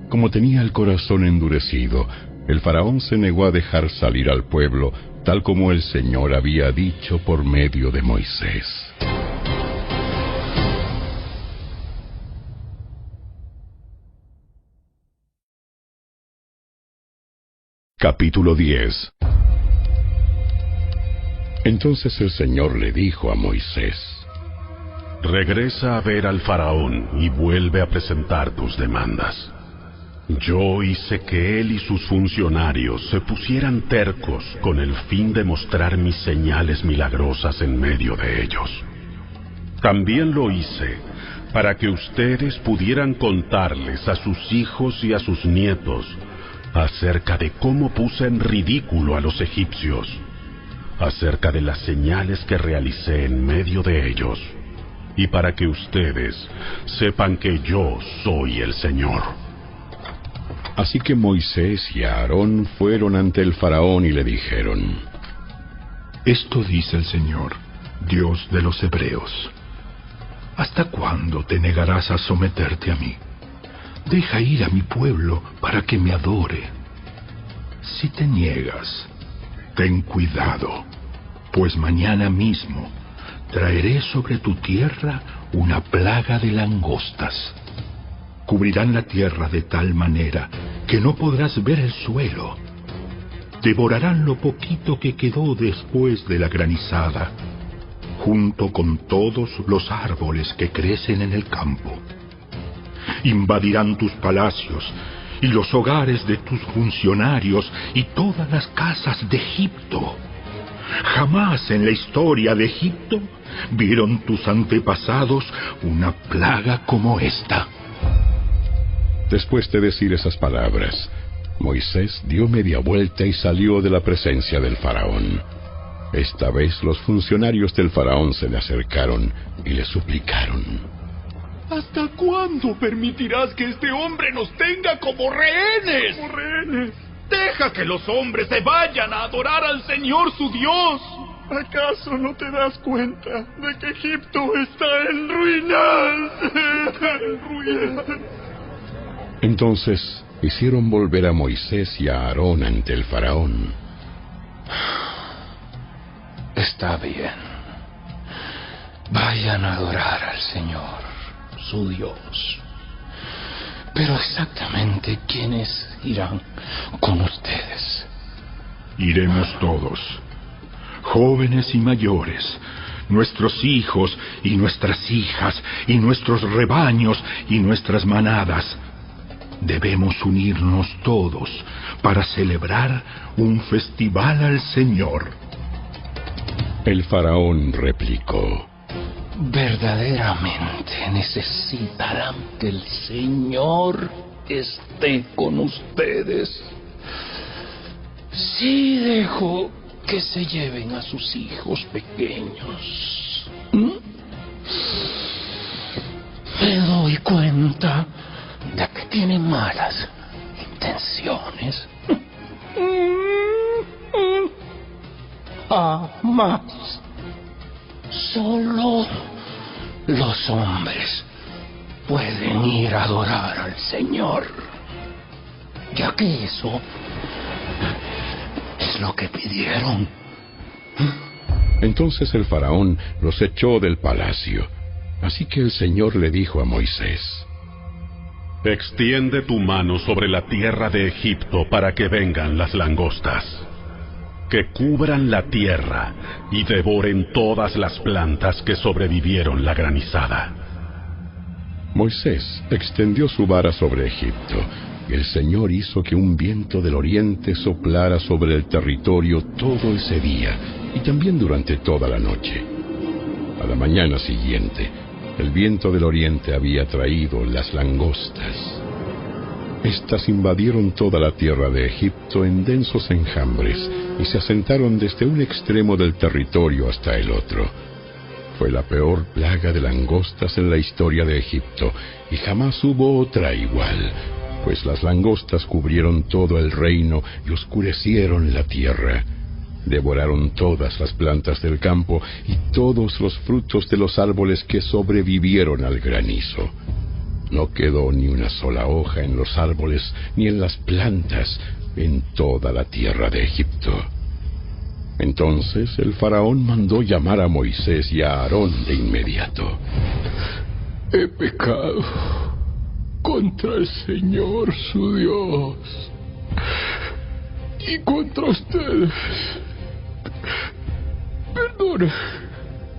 Como tenía el corazón endurecido, el faraón se negó a dejar salir al pueblo, tal como el Señor había dicho por medio de Moisés. Capítulo 10. Entonces el Señor le dijo a Moisés: Regresa a ver al faraón y vuelve a presentar tus demandas. Yo hice que él y sus funcionarios se pusieran tercos con el fin de mostrar mis señales milagrosas en medio de ellos. También lo hice para que ustedes pudieran contarles a sus hijos y a sus nietos acerca de cómo puse en ridículo a los egipcios, acerca de las señales que realicé en medio de ellos, y para que ustedes sepan que yo soy el Señor. Así que Moisés y Aarón fueron ante el faraón y le dijeron: Esto dice el Señor, Dios de los hebreos: ¿Hasta cuándo te negarás a someterte a mí? Deja ir a mi pueblo para que me adore. Si te niegas, ten cuidado, pues mañana mismo traeré sobre tu tierra una plaga de langostas. Cubrirán la tierra de tal manera que no podrás ver el suelo. Devorarán lo poquito que quedó después de la granizada, junto con todos los árboles que crecen en el campo. Invadirán tus palacios y los hogares de tus funcionarios y todas las casas de Egipto. Jamás en la historia de Egipto vieron tus antepasados una plaga como esta. Después de decir esas palabras, Moisés dio media vuelta y salió de la presencia del faraón. Esta vez los funcionarios del faraón se le acercaron y le suplicaron: ¿Hasta cuándo permitirás que este hombre nos tenga como rehenes? Como rehenes. Deja que los hombres se vayan a adorar al Señor su Dios. ¿Acaso no te das cuenta de que Egipto está en ruinas? En ruinas. Entonces hicieron volver a Moisés y a Aarón ante el faraón. Está bien. Vayan a adorar al Señor, su Dios. Pero exactamente ¿quiénes irán con ustedes? Iremos todos, jóvenes y mayores, nuestros hijos y nuestras hijas, y nuestros rebaños y nuestras manadas. Debemos unirnos todos para celebrar un festival al Señor. El faraón replicó: Verdaderamente necesitarán que el Señor esté con ustedes. Si dejo que se lleven a sus hijos pequeños, me doy cuenta de que tienen malas intenciones. Jamás. Solo los hombres pueden ir a adorar al Señor, ya que eso es lo que pidieron. Entonces el faraón los echó del palacio. Así que el Señor le dijo a Moisés: Extiende tu mano sobre la tierra de Egipto para que vengan las langostas, que cubran la tierra y devoren todas las plantas que sobrevivieron la granizada. Moisés extendió su vara sobre Egipto, y el Señor hizo que un viento del oriente soplara sobre el territorio todo ese día, y también durante toda la noche. A la mañana siguiente, El viento del oriente había traído las langostas. Estas invadieron toda la tierra de Egipto en densos enjambres y se asentaron desde un extremo del territorio hasta el otro. Fue la peor plaga de langostas en la historia de Egipto, y jamás hubo otra igual, pues las langostas cubrieron todo el reino y oscurecieron la tierra. Devoraron todas las plantas del campo y todos los frutos de los árboles que sobrevivieron al granizo. No quedó ni una sola hoja en los árboles ni en las plantas en toda la tierra de Egipto. Entonces el faraón mandó llamar a Moisés y a Aarón de inmediato. He pecado contra el Señor su Dios y contra ustedes. Perdona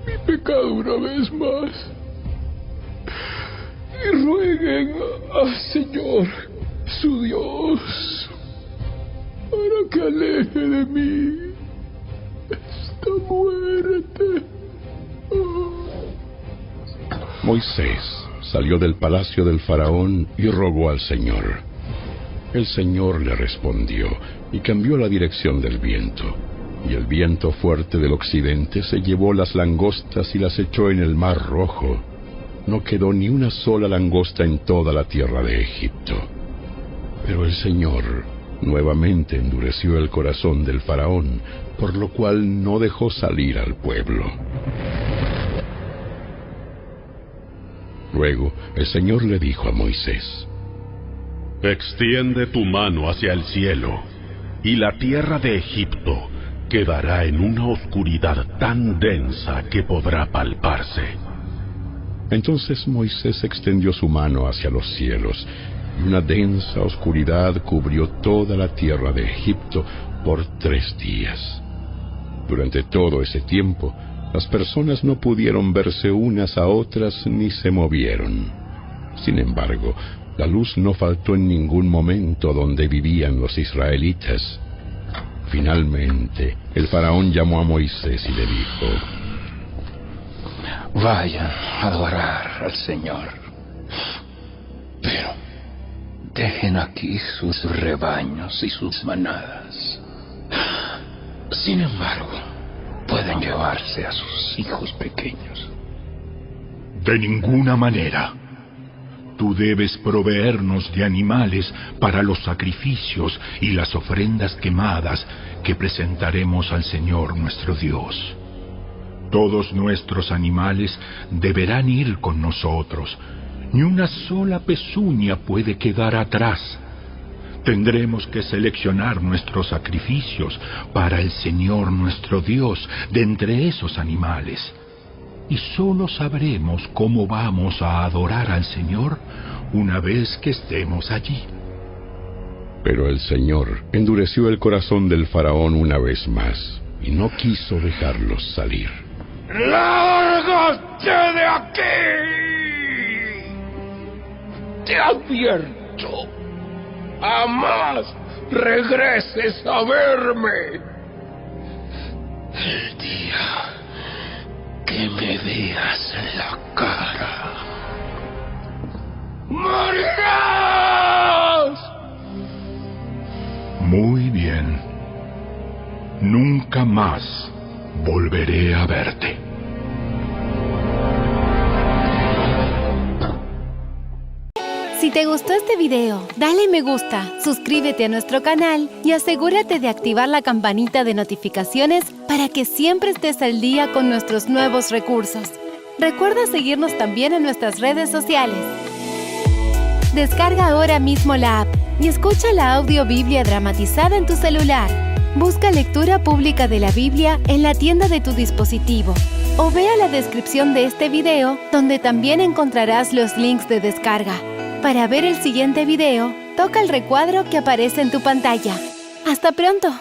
mi pecado una vez más y rueguen al Señor su Dios para que aleje de mí esta muerte. Moisés salió del palacio del faraón y rogó al Señor. El Señor le respondió y cambió la dirección del viento. Y el viento fuerte del occidente se llevó las langostas y las echó en el mar Rojo. No quedó ni una sola langosta en toda la tierra de Egipto. Pero el Señor nuevamente endureció el corazón del faraón, por lo cual no dejó salir al pueblo. Luego el Señor le dijo a Moisés: extiende tu mano hacia el cielo, y la tierra de Egipto quedará en una oscuridad tan densa que podrá palparse. Entonces Moisés extendió su mano hacia los cielos, y una densa oscuridad cubrió toda la tierra de Egipto por 3 días. Durante todo ese tiempo, las personas no pudieron verse unas a otras ni se movieron. Sin embargo, la luz no faltó en ningún momento donde vivían los israelitas. Finalmente, el faraón llamó a Moisés y le dijo: vayan a adorar al Señor, pero dejen aquí sus rebaños y sus manadas. Sin embargo, pueden llevarse a sus hijos pequeños. De ninguna manera. Tú debes proveernos de animales para los sacrificios y las ofrendas quemadas que presentaremos al Señor nuestro Dios. Todos nuestros animales deberán ir con nosotros. Ni una sola pezuña puede quedar atrás. Tendremos que seleccionar nuestros sacrificios para el Señor nuestro Dios de entre esos animales. Y solo sabremos cómo vamos a adorar al Señor una vez que estemos allí. Pero el Señor endureció el corazón del faraón una vez más y no quiso dejarlos salir. ¡Lárgate de aquí! Te advierto, jamás regreses a verme. El día que me veas en la cara, ¡morirás! Muy bien. Nunca más volveré a verte. Si te gustó este video, dale me gusta, suscríbete a nuestro canal y asegúrate de activar la campanita de notificaciones para que siempre estés al día con nuestros nuevos recursos. Recuerda seguirnos también en nuestras redes sociales. Descarga ahora mismo la app y escucha la audio Biblia dramatizada en tu celular. Busca lectura pública de la Biblia en la tienda de tu dispositivo o vea la descripción de este video, donde también encontrarás los links de descarga. Para ver el siguiente video, toca el recuadro que aparece en tu pantalla. ¡Hasta pronto!